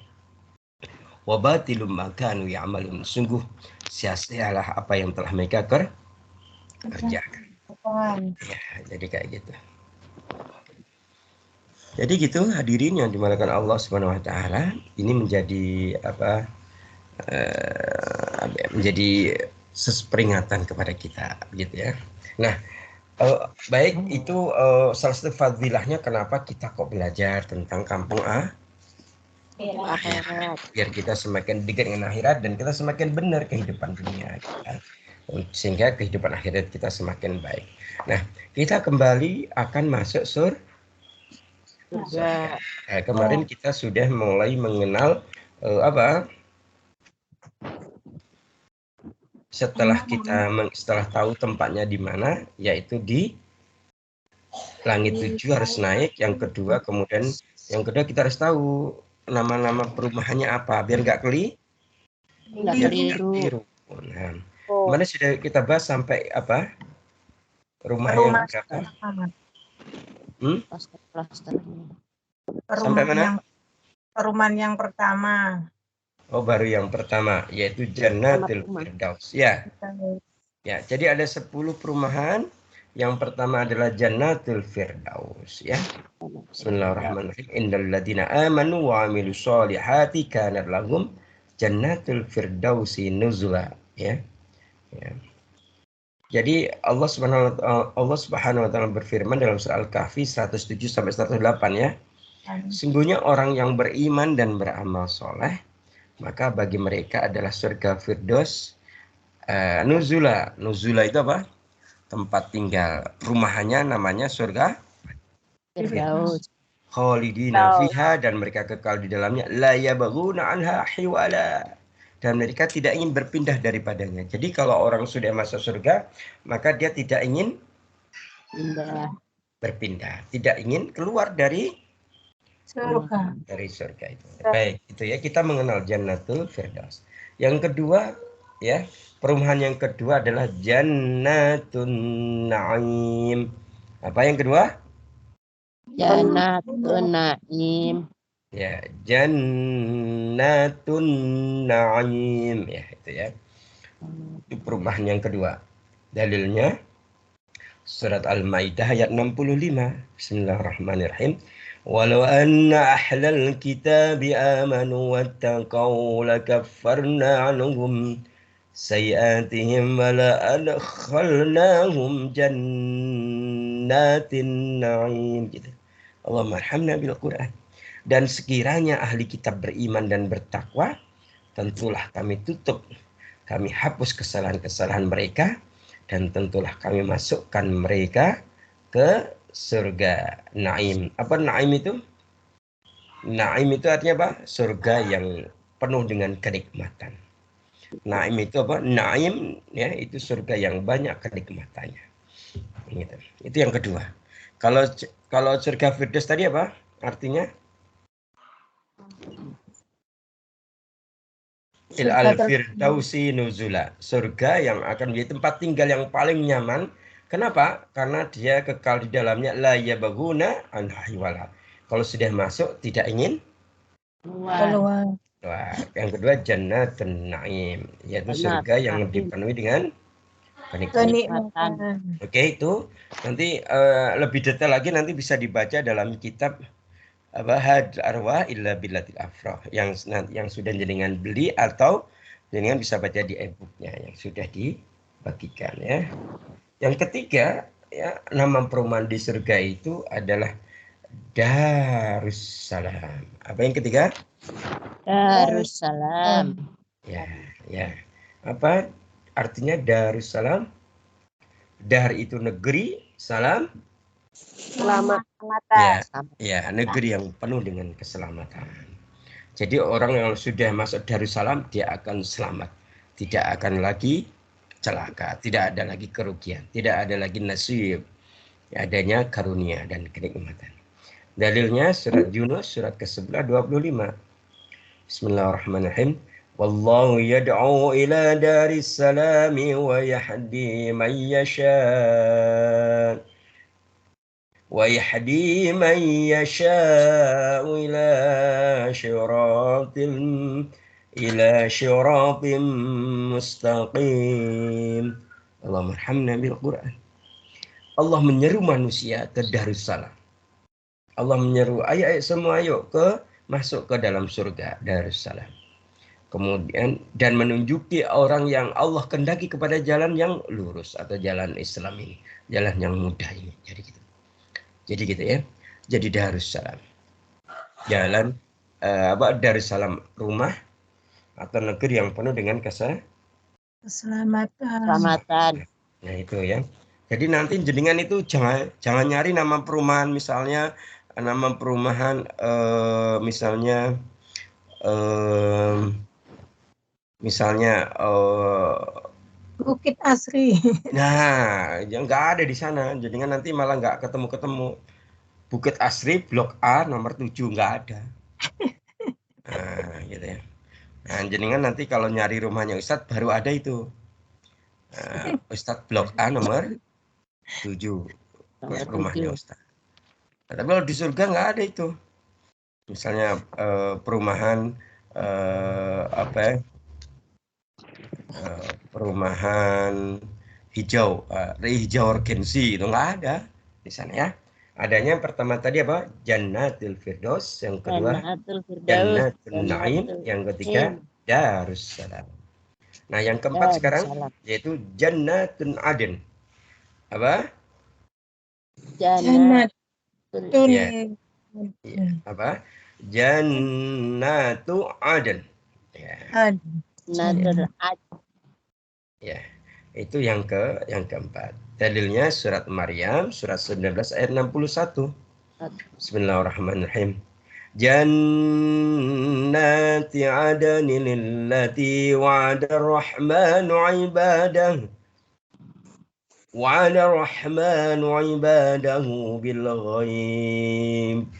Wabatilum makanu ya'malun. Sungguh sia-sialah apa yang telah mereka kerjakan. Ya, jadi kayak gitu. Jadi gitu hadirin yang dimuliakan Allah Subhanahu wa taala, ini menjadi menjadi peringatan kepada kita gitu ya. Nah, baik itu salah satu fadilahnya kenapa kita kok belajar tentang kampung akhirat, biar kita semakin dekat dengan akhirat dan kita semakin benar kehidupan dunia kita, sehingga kehidupan akhirat kita semakin baik. Nah, kita kembali akan masuk surga. Kemarin kita sudah mulai mengenal setelah tahu tempatnya di mana, yaitu di langit 7 harus naik. Yang kedua kita harus tahu nama-nama perumahannya apa biar nggak keliru. Nah, mana sudah kita bahas sampai apa? Rumah yang berapa? Sampai mana? Perumahan yang pertama. Oh, baru yang pertama, yaitu Jannatul Firdaus. Ya. Ya, jadi ada 10 perumahan. Yang pertama adalah Jannatul Firdaus, ya. Bismillahirrahmanirrahim. Innal ladzina amanu wa 'amilus sholihati kanat lahum Jannatul Firdausi nuzula, ya. Ya. Jadi Allah Subhanahu wa taala berfirman dalam surah Al-Kahfi 107 sampai 108, ya. Sungguhnya orang yang beriman dan beramal soleh, maka bagi mereka adalah surga Firdaus nuzula. Nuzula itu apa? Tempat tinggal. Perumahannya namanya surga Firdaus. Khalidina fiha, dan mereka kekal di dalamnya. La yabghuna anha hiwala, dan mereka tidak ingin berpindah daripadanya. Jadi kalau orang sudah masuk surga, maka dia tidak ingin berpindah, tidak ingin keluar dari surga itu. Baik, itu ya, kita mengenal Jannatul Firdaus. Yang kedua, ya, perumahan yang kedua adalah Jannatun Na'im. Apa yang kedua? Jannatun Na'im. Ya, Jannatun Na'im, ya, itu ya. Itu perumahan yang kedua. Dalilnya Surat Al-Maidah ayat 65. Bismillahirrahmanirrahim. Walau anna ahlal kitabi amanu wattaqau lakaffarna anhum sayiatihim wa la adkhalnahum jannatin na'im. Gitu. Allahumma arhamna bil Qur'an. Dan sekiranya ahli kitab beriman dan bertakwa, tentulah kami tutup, kami hapus kesalahan-kesalahan mereka, dan tentulah kami masukkan mereka ke surga Naim. Apa Naim itu? Naim itu artinya apa? Surga yang penuh dengan kenikmatan. Naim itu apa? Naim ya, itu surga yang banyak kenikmatannya. Gitu. Itu yang kedua. Kalau surga Firdaus tadi apa? Artinya al-firdausi nuzula, surga yang akan menjadi tempat tinggal yang paling nyaman. Kenapa? Karena dia kekal di dalamnya, la yabghuna anha. Kalau sudah masuk tidak ingin keluar. Wah, yang kedua jannatun na'im, yaitu surga yang dipenuhi dengan kenikmatan. Oke, itu nanti lebih detail lagi nanti bisa dibaca dalam kitab Hadil Arwah illa billatil afrah yang sudah jenengan beli atau jenengan bisa baca di e-booknya yang sudah dibagikan ya. Yang ketiga ya, nama perumahan di surga itu adalah Darussalam. Apa yang ketiga? Darussalam. Ya. Apa artinya Darussalam? Dar itu negeri, salam Keselamatan. Ya, negeri yang penuh dengan keselamatan. Jadi orang yang sudah masuk Darussalam dia akan selamat, tidak akan lagi celaka, tidak ada lagi kerugian, tidak ada lagi nasib, adanya karunia dan kenikmatan. Dalilnya surat Yunus surat ke-11 25. Bismillahirrahmanirrahim. Wallahu yad'u ila daris salami wa yahdi man yasha' ويهدي من يشاء إلى صراط مستقيم. اللهم ارحمنا بالقرآن. Allah menyeru manusia ke Darussalam. Allah menyeru, ayo semua ayo masuk ke dalam surga Darussalam. Kemudian dan menunjuki orang yang Allah kehendaki kepada jalan yang lurus atau jalan Islam ini, jalan yang mudah ini. Jadi gitu ya. Jadi Darussalam. Jalan Darussalam rumah atau negeri yang penuh dengan keselamatan. Nah itu ya. Jadi nanti jenengan itu jangan nyari nama perumahan misalnya nama perumahan misalnya Bukit Asri. Nah, yang nggak ada di sana. Jenengan nanti malah nggak ketemu. Bukit Asri Blok A nomor 7 nggak ada. Nah, gitu ya. Nah, jenengan nanti kalau nyari rumahnya Ustadz baru ada itu. Ustadz Blok A nomor 7 rumahnya Ustadz. Nah, tapi kalau di surga nggak ada itu. Misalnya perumahan perumahan hijau urgensi itu nggak ada di sana ya. Adanya pertama tadi apa? Jannatul Firdaus, yang kedua Jannatul Naim, yang ketiga Darussalam. Nah, yang keempat sekarang yaitu Jannatul Aden. Apa? Jannatul apa? Jannatul Aden. Ya. Ya, itu yang keempat. Dalilnya surat Maryam surat 19 ayat 61. Bismillahirrahmanirrahim. Jannati adnin allati wa'ada ar-rahmanu 'ibadahu bil ghaib.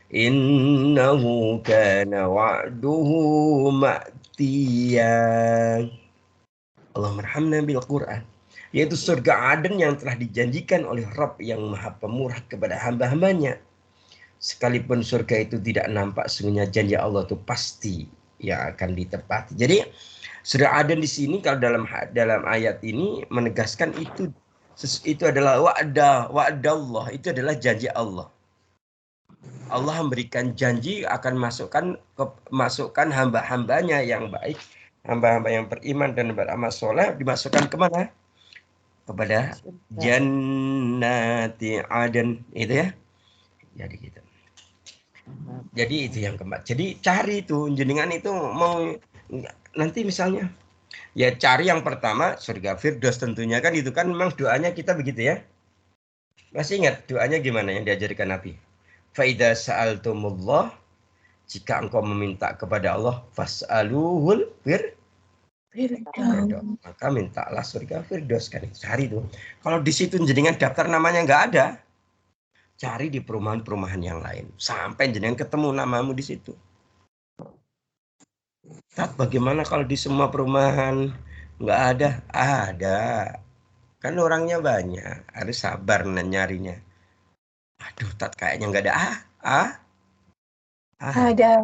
Innahu kana wa'duhu ma'tiya. Allah merhamna bil Quran, yaitu surga Aden yang telah dijanjikan oleh Rabb yang Maha Pemurah kepada hamba-hambanya. Sekalipun surga itu tidak nampak, sungguhnya janji Allah itu pasti yang akan ditepati. Jadi surga Aden di sini kalau dalam ayat ini menegaskan itu Itu adalah wa'dallah, itu adalah janji Allah. Allah memberikan janji akan masukkan hamba-hambanya yang baik, hamba-hamba yang beriman dan beramal soleh, dimasukkan kemana? Kepada jannati aden, itu ya. Jadi gitu. Jadi itu yang keempat. Jadi cari itu jenengan itu mau nanti misalnya ya cari yang pertama surga Firdaus tentunya kan itu kan memang doanya kita begitu ya. Masih ingat doanya gimana yang diajarkan Nabi? Faida sa'altumullah, jika engkau meminta kepada Allah fas'aluhul Firdaus, maka mintalah surga Firdaus kan. Cari tuh. Kalau di situ jenengan daftar namanya nggak ada, cari di perumahan-perumahan yang lain sampai jenengan ketemu namamu di situ. Tapi bagaimana kalau di semua perumahan nggak ada? Ada. Kan orangnya banyak, harus sabar nyarinya. Aduh, kayaknya nggak ada. Ada.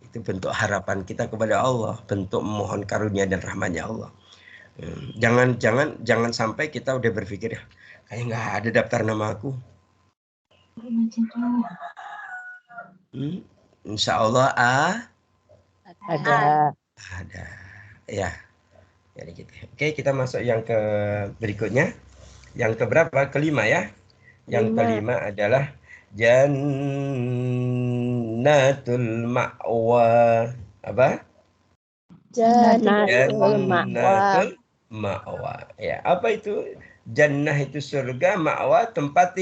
Itu bentuk harapan kita kepada Allah, bentuk memohon karunia dan rahmatnya Allah. Jangan sampai kita udah berpikir kayak nggak ada daftar nama aku. Insya Allah Ada. Ya. Jadi gitu. Oke, kita masuk yang ke berikutnya. Yang keberapa? Kelima ya. Yang kelima adalah jannatul ma'wa. Apa? Jannatul ma'wa. Ya, apa itu? Jannah itu surga, ma'wa tempat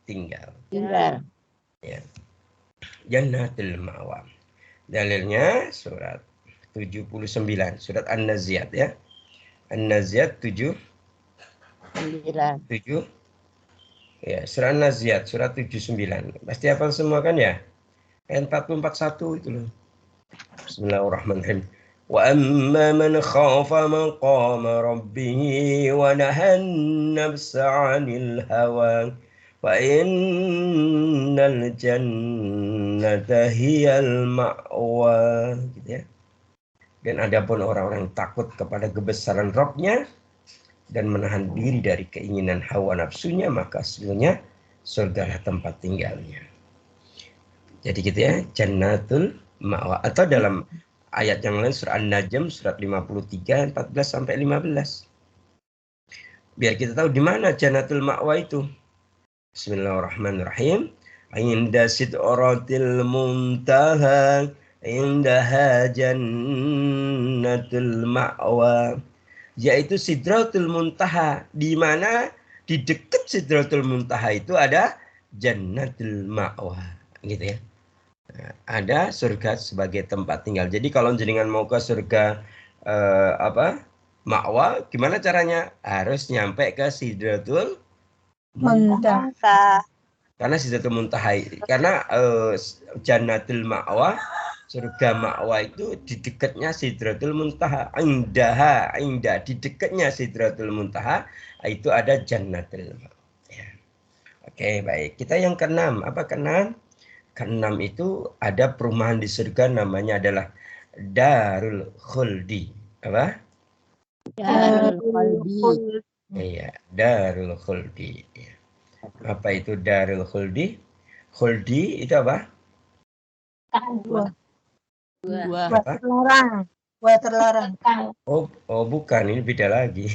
tinggal. Ya. Jannatul ma'wa. Dalilnya surat 79, surat An-Naziat ya. An-Naziat 7. Ya, surat An-Naziat surat 79. Pasti hafal semua kan ya? Ayat 40-41 itu loh. Bismillahirrahmanirrahim. Wa amma man khafa maqama rabbih wa nahan nafsa 'anil hawa fa innal jannata hiyal ma'wa, gitu ya. Dan adapun orang-orang takut kepada kebesaran Rabb-nya dan menahan diri dari keinginan hawa nafsunya, maka hasilnya surgalah tempat tinggalnya. Jadi gitu ya, jannatul ma'wa. Atau dalam ayat yang lain surah An-Najm surat 53 14 sampai 15. Biar kita tahu di mana jannatul ma'wa itu. Bismillahirrahmanirrahim. Inda sidratil muntaha, indaha jannatul ma'wa. Yaitu Sidratul Muntaha, di mana di dekat Sidratul Muntaha itu ada Jannatul Ma'wa, gitu ya. Nah, ada surga sebagai tempat tinggal. Jadi kalau jenengan mau ke surga Ma'wa, gimana caranya? Harus nyampe ke Sidratul Muntaha. Karena Sidratul Muntaha, karena Jannatul Ma'wa, surga Ma'wa itu di dekatnya Sidratul Muntaha. Indah di dekatnya Sidratul Muntaha itu ada Jannatul Ma'wa. Ya. Oke, baik. Kita yang keenam. Apa keenam? Keenam itu ada perumahan di surga namanya adalah Darul Khuldi. Apa? Darul Khuldi. Iya, Darul Khuldi. Ya. Apa itu Darul Khuldi? Khuldi itu apa? Buat terlarang. Oh bukan, ini beda lagi.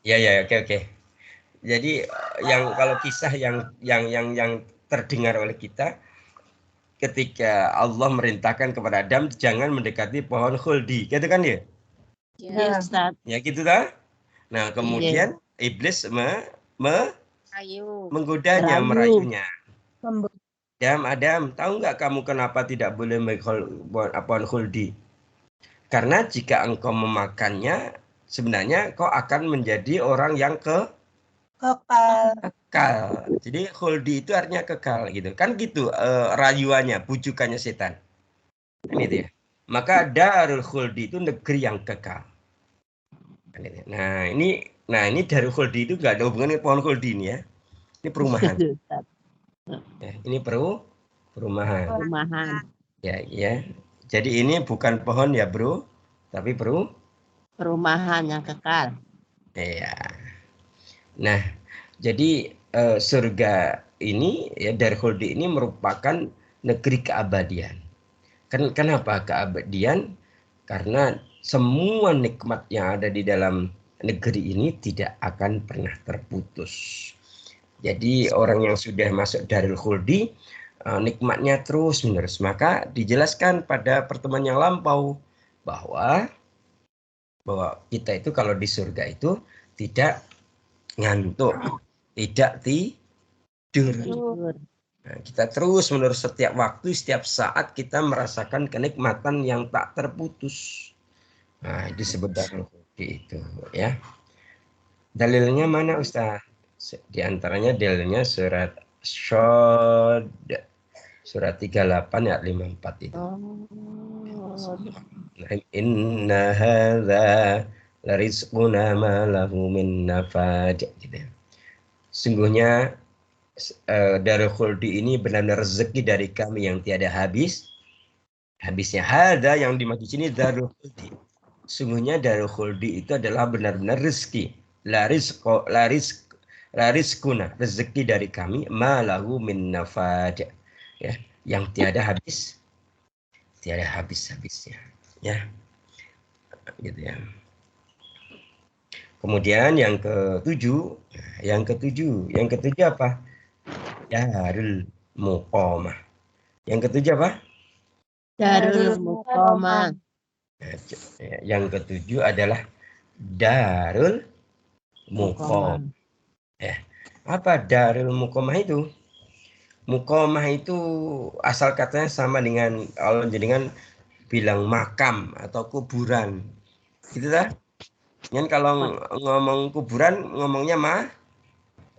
Ya, oke. Jadi yang kalau kisah yang terdengar oleh kita ketika Allah merintahkan kepada Adam jangan mendekati pohon khuldi, gitu kan ya? Ya, Ustaz. Ya gitu kan? Nah, kemudian iblis menggodanya, merayunya. Adam, tahu nggak kamu kenapa tidak boleh pohon khuldi? Karena jika engkau memakannya, sebenarnya kau akan menjadi orang yang kekal. Jadi khuldi itu artinya kekal gitu. Kan gitu rayuannya, bujukannya setan. Kan itu ya. Maka Darul Khuldi itu negeri yang kekal. Nah, ini Darul Khuldi itu nggak ada hubungan dengan pohon khuldi ini ya. Ini perumahan. Ya, ini perumahan. Ya. Jadi ini bukan pohon ya, Bro, tapi perumahan. Perumahan yang kekal. Iya. Nah, jadi surga ini ya Darul Khuldi ini merupakan negeri keabadian. Kenapa keabadian? Karena semua nikmat yang ada di dalam negeri ini tidak akan pernah terputus. Jadi orang yang sudah masuk Darul Khuldi nikmatnya terus menerus. Maka dijelaskan pada pertemuan yang lampau bahwa kita itu kalau di surga itu tidak ngantuk, tidak tidur. Nah, kita terus menerus setiap waktu, setiap saat kita merasakan kenikmatan yang tak terputus. Nah, disebut Darul Khuldi itu ya. Dalilnya mana Ustaz? Di antaranya dalilnya surat Syad surat 38 ayat 54 itu. Inna hadza larizquna ma lahu min nafad gitu. Sungguhnya Darul Khuldi ini benar-benar rezeki dari kami yang tiada habisnya. Hadza yang dimaksud sini Darul Khuldi. Sungguhnya Darul Khuldi itu adalah benar-benar rezeki. Larizquna, rezeki dari kami ma lahu min nafad. Ya, yang tiada habisnya. Ya. Gitu ya. Kemudian yang ketujuh apa? Darul Muqamah. Yang ketujuh apa? Darul Muqamah. Yang ketujuh adalah Darul Muqamah. Apa Darul Muqamah itu? Muqamah itu asal katanya sama dengan kalau jenengan bilang makam atau kuburan. Gitu dah. Kan kalau ngomong kuburan ngomongnya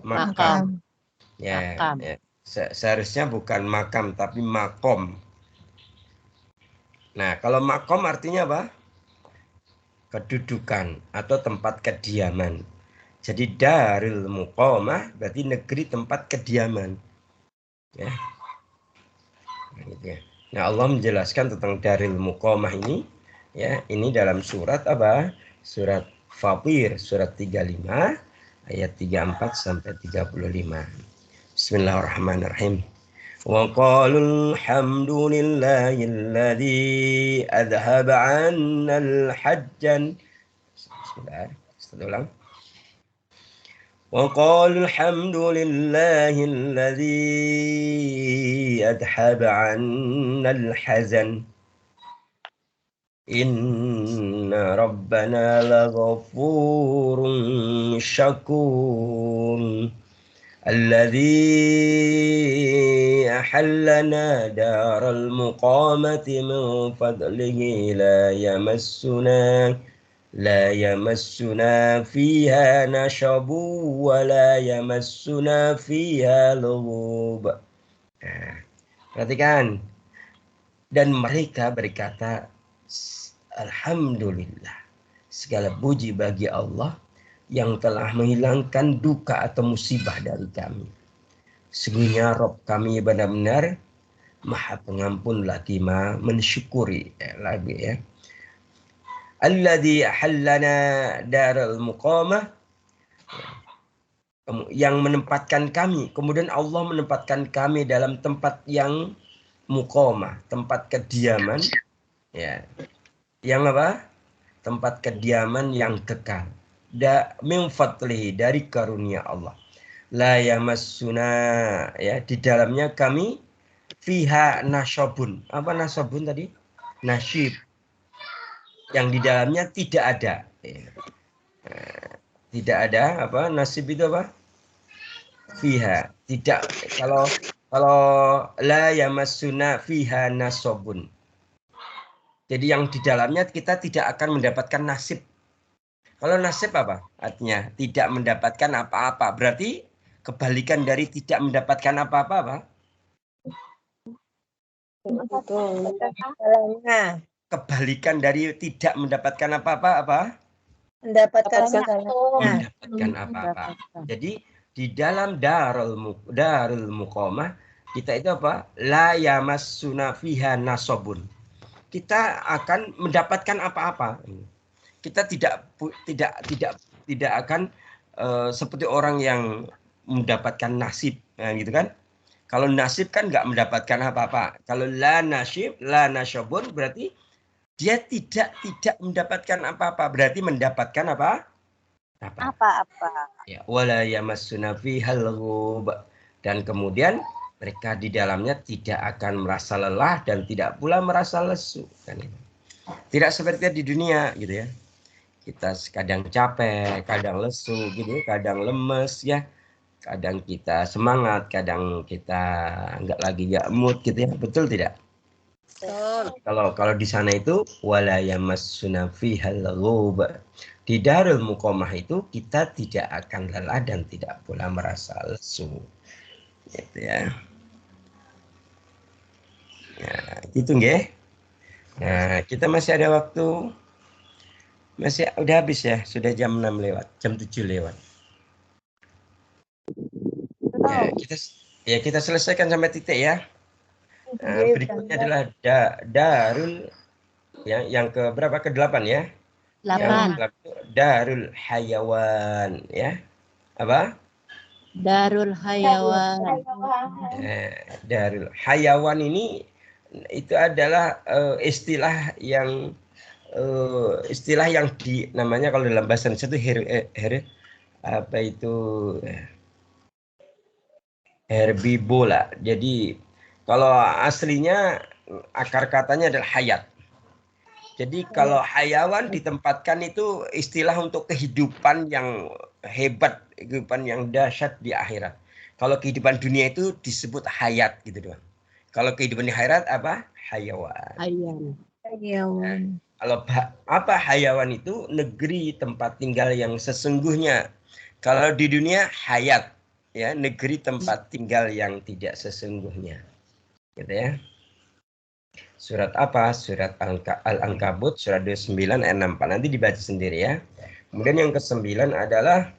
makam. Ya, seharusnya bukan makam tapi makom. Nah, kalau makom artinya apa? Kedudukan atau tempat kediaman. Jadi Darul Muqamah berarti negeri tempat kediaman. Ya. Nah, Allah menjelaskan tentang Darul Muqamah ini ya, ini dalam surat apa? Surat Fatir, surat 35 ayat 34 sampai 35. Bismillahirrahmanirrahim. Wa qalul hamdulillahilladzi adhaba 'annal hajjan. Bismillah. Ulang. وقالوا الحمد لله الذي أذهب عنا الحزن إن ربنا لغفور شكور الذي أحلنا دار المقامة من فضله لا يمسنا فيها نشب ولا يمسنا فيها لغوب. Perhatikan. Dan mereka berkata, Alhamdulillah, segala puji bagi Allah yang telah menghilangkan duka atau musibah dari kami. Sesungguhnya Rabb kami benar-benar Maha Pengampun lagi Maha mensyukuri lagi ya. Alladzi ahallana daral muqamah, yang menempatkan kami, kemudian Allah menempatkan kami dalam tempat yang muqamah, tempat kediaman ya. Yang apa? Tempat kediaman yang kekal. Min fadlihi, dari karunia Allah. La yamassuna, ya, di dalamnya kami fiha nasyabun. Apa nasyabun tadi? Nasyib. Yang di dalamnya tidak ada. Tidak ada apa? Nasib itu apa? Fiha. Tidak. Kalau la yamassuna fiha nasobun. Jadi yang di dalamnya kita tidak akan mendapatkan nasib. Kalau nasib apa? Artinya tidak mendapatkan apa-apa. Berarti kebalikan dari tidak mendapatkan apa-apa apa? Kebalikan dari tidak mendapatkan apa-apa apa? Mendapatkan Mendapatkan apa-apa. Jadi di dalam darul muqamah kita itu apa? La yamassuna fiha nasobun. Kita akan mendapatkan apa-apa. kita tidak akan seperti orang yang mendapatkan nasib, nah, gitu kan? Kalau nasib kan nggak mendapatkan apa-apa. Kalau la nasib, la nasyabun berarti dia tidak mendapatkan apa-apa. Berarti mendapatkan apa? Apa-apa. Ya, wala yamassuna fihal lughub. Dan kemudian mereka di dalamnya tidak akan merasa lelah dan tidak pula merasa lesu. Kan itu. Tidak seperti di dunia, gitu ya. Kita kadang capek, kadang lesu, gitu ya, kadang lemes, ya. Kadang kita semangat, kadang kita nggak lagi nggak mood, gitu ya. Betul tidak? Kalau di sana itu wala yamassuna fihal lughub. Di Darul Muqamah itu kita tidak akan lelah dan tidak pula merasa lesu. Gitu ya. Ya, gitu nggih. Nah, kita masih ada waktu. Masih udah habis ya, sudah jam 6 lewat, jam 7 lewat. Ya, kita selesaikan sampai titik ya. Berikutnya adalah Darul yang ke berapa? Ke-8 ya. 8. Darul Hayawan ya. Apa? Darul Hayawan. Darul Hayawan ini itu adalah istilah yang namanya kalau dalam bahasa Indonesia itu herbibola. Jadi kalau aslinya akar katanya adalah hayat. Jadi kalau hayawan ditempatkan itu istilah untuk kehidupan yang hebat, kehidupan yang dahsyat di akhirat. Kalau kehidupan dunia itu disebut hayat gitu doang. Kalau kehidupan di akhirat apa? Hayawan. Hayawan. Kalau apa hayawan itu? Negeri tempat tinggal yang sesungguhnya. Kalau di dunia hayat, ya, negeri tempat tinggal yang tidak sesungguhnya. Gitu ya. Surat apa? Surat Al-Ankabut, surat 29 ayat 64. Nanti dibaca sendiri ya. Kemudian yang ke-9 adalah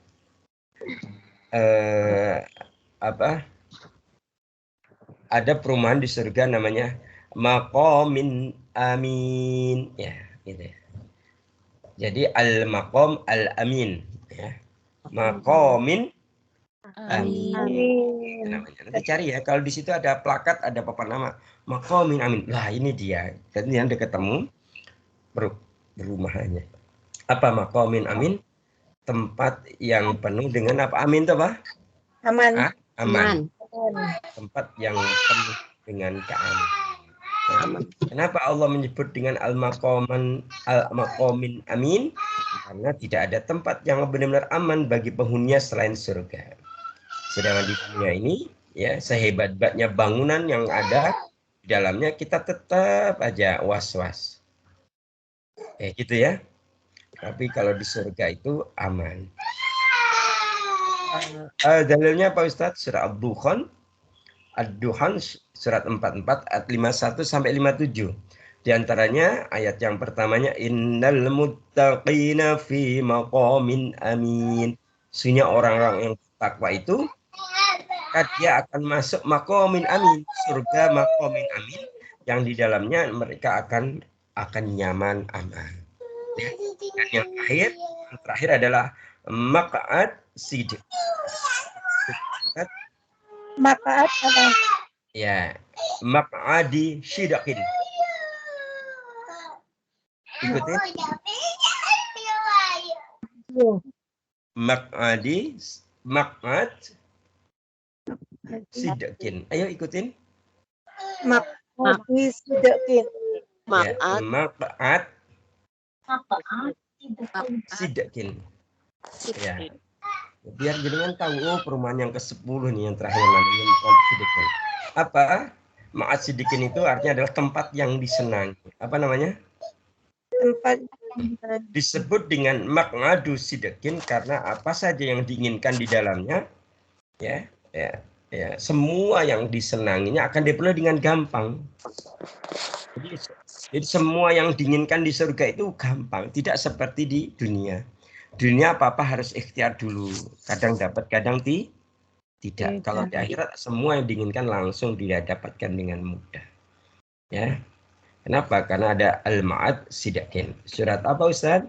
ada perumahan di surga namanya Maqamin Amin, ya, gitu ya. Jadi al-maqam al-amin, ya. Maqamin Amin. Namanya. Nanti cari ya, kalau di situ ada plakat, ada papan nama Maqamin Amin. Lah ini dia. Dan yang ketemu perumahannya. Apa Maqamin Amin? Tempat yang penuh dengan apa? Amin itu apa? Aman. Aman. Tempat yang penuh dengan keamanan. Kenapa Allah menyebut dengan al-maqamin amin? Karena tidak ada tempat yang benar-benar aman bagi penghuninya selain surga. Sedangkan di dunia ini, ya, sehebat-hebatnya bangunan yang ada di dalamnya, kita tetap aja was-was. Gitu ya. Tapi kalau di surga itu aman. Dalilnya Pak Ustadz, surah Ad-Dukhan surat 44 ayat 51 sampai 57. Di antaranya ayat yang pertamanya innal muttaqina fi maqamin amin. Sesungguhnya orang-orang yang takwa itu dia akan masuk maqamin amin, surga maqamin amin yang di dalamnya mereka akan nyaman aman. Dan yang terakhir adalah maq'ad sidq. Maq'ad apa? Ya, maq'adi sidqin. Ikutin. Maq'ad sidqin. Ayo ikutin. Maq'adi sidqin. Maq'ad sidqin. Ya. Biar jenengan tahu perumahan yang ke-10 nih yang terakhir namanya maq'ad sidqin. Apa? Maq'ad sidqin itu artinya adalah tempat yang disenangi. Apa namanya? Tempat disebut dengan maq'adu sidqin karena apa saja yang diinginkan di dalamnya, ya, semua yang disenanginya akan diperoleh dengan gampang. Jadi semua yang diinginkan di surga itu gampang, tidak seperti di dunia. Dunia apa-apa harus ikhtiar dulu, kadang dapat, kadang tidak. Kalau di akhirat semua yang diinginkan langsung didapatkan dengan mudah. Ya. Kenapa? Karena ada al-ma'ad sidqin. Surat apa Ustaz?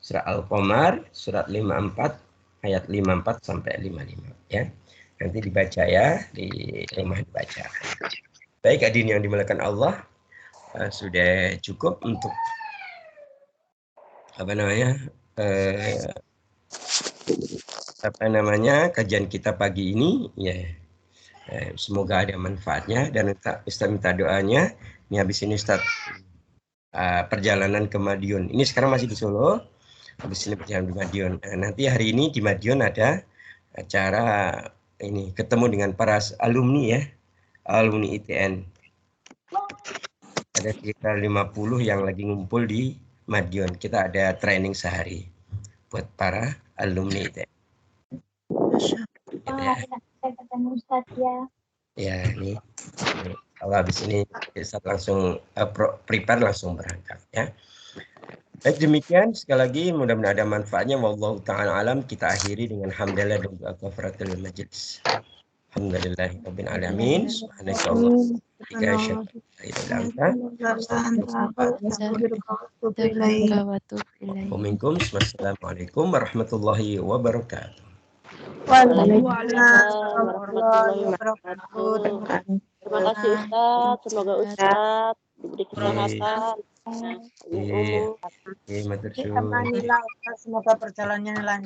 Surat Al-Qamar, surat 54, ayat 54 sampai 55 ya. Nanti dibaca ya, di rumah dibaca. Baik hadirin yang dimuliakan Allah, sudah cukup untuk kajian kita pagi ini ya. Semoga ada manfaatnya dan Ustaz minta doanya. Ini habis ini Ustaz perjalanan ke Madiun. Ini sekarang masih di Solo. Habis ini perjalanan di Madiun. Nanti hari ini di Madiun ada acara ini ketemu dengan para alumni ya. Alumni ITN. Ada sekitar 50 yang lagi ngumpul di Madiun. Kita ada training sehari buat para alumni ITN. Gitu ya. Ya, ini kalau habis ini bisa langsung prepare langsung berangkat ya. Baik, demikian sekali lagi mudah-mudahan ada manfaatnya. Wallahu ta'ala alam. Kita akhiri dengan hamdalah dan doa kafaratul majlis. Alhamdulillahirabbil alamin. Subhanaka Allahumma Assalamualaikum warahmatullahi wabarakatuh. Waalaikumsalam warahmatullahi wabarakatuh. Terima kasih Ustaz, semoga Ustaz diberi kesehatan. Iya, matur suwun. Semoga perjalanannya lancar.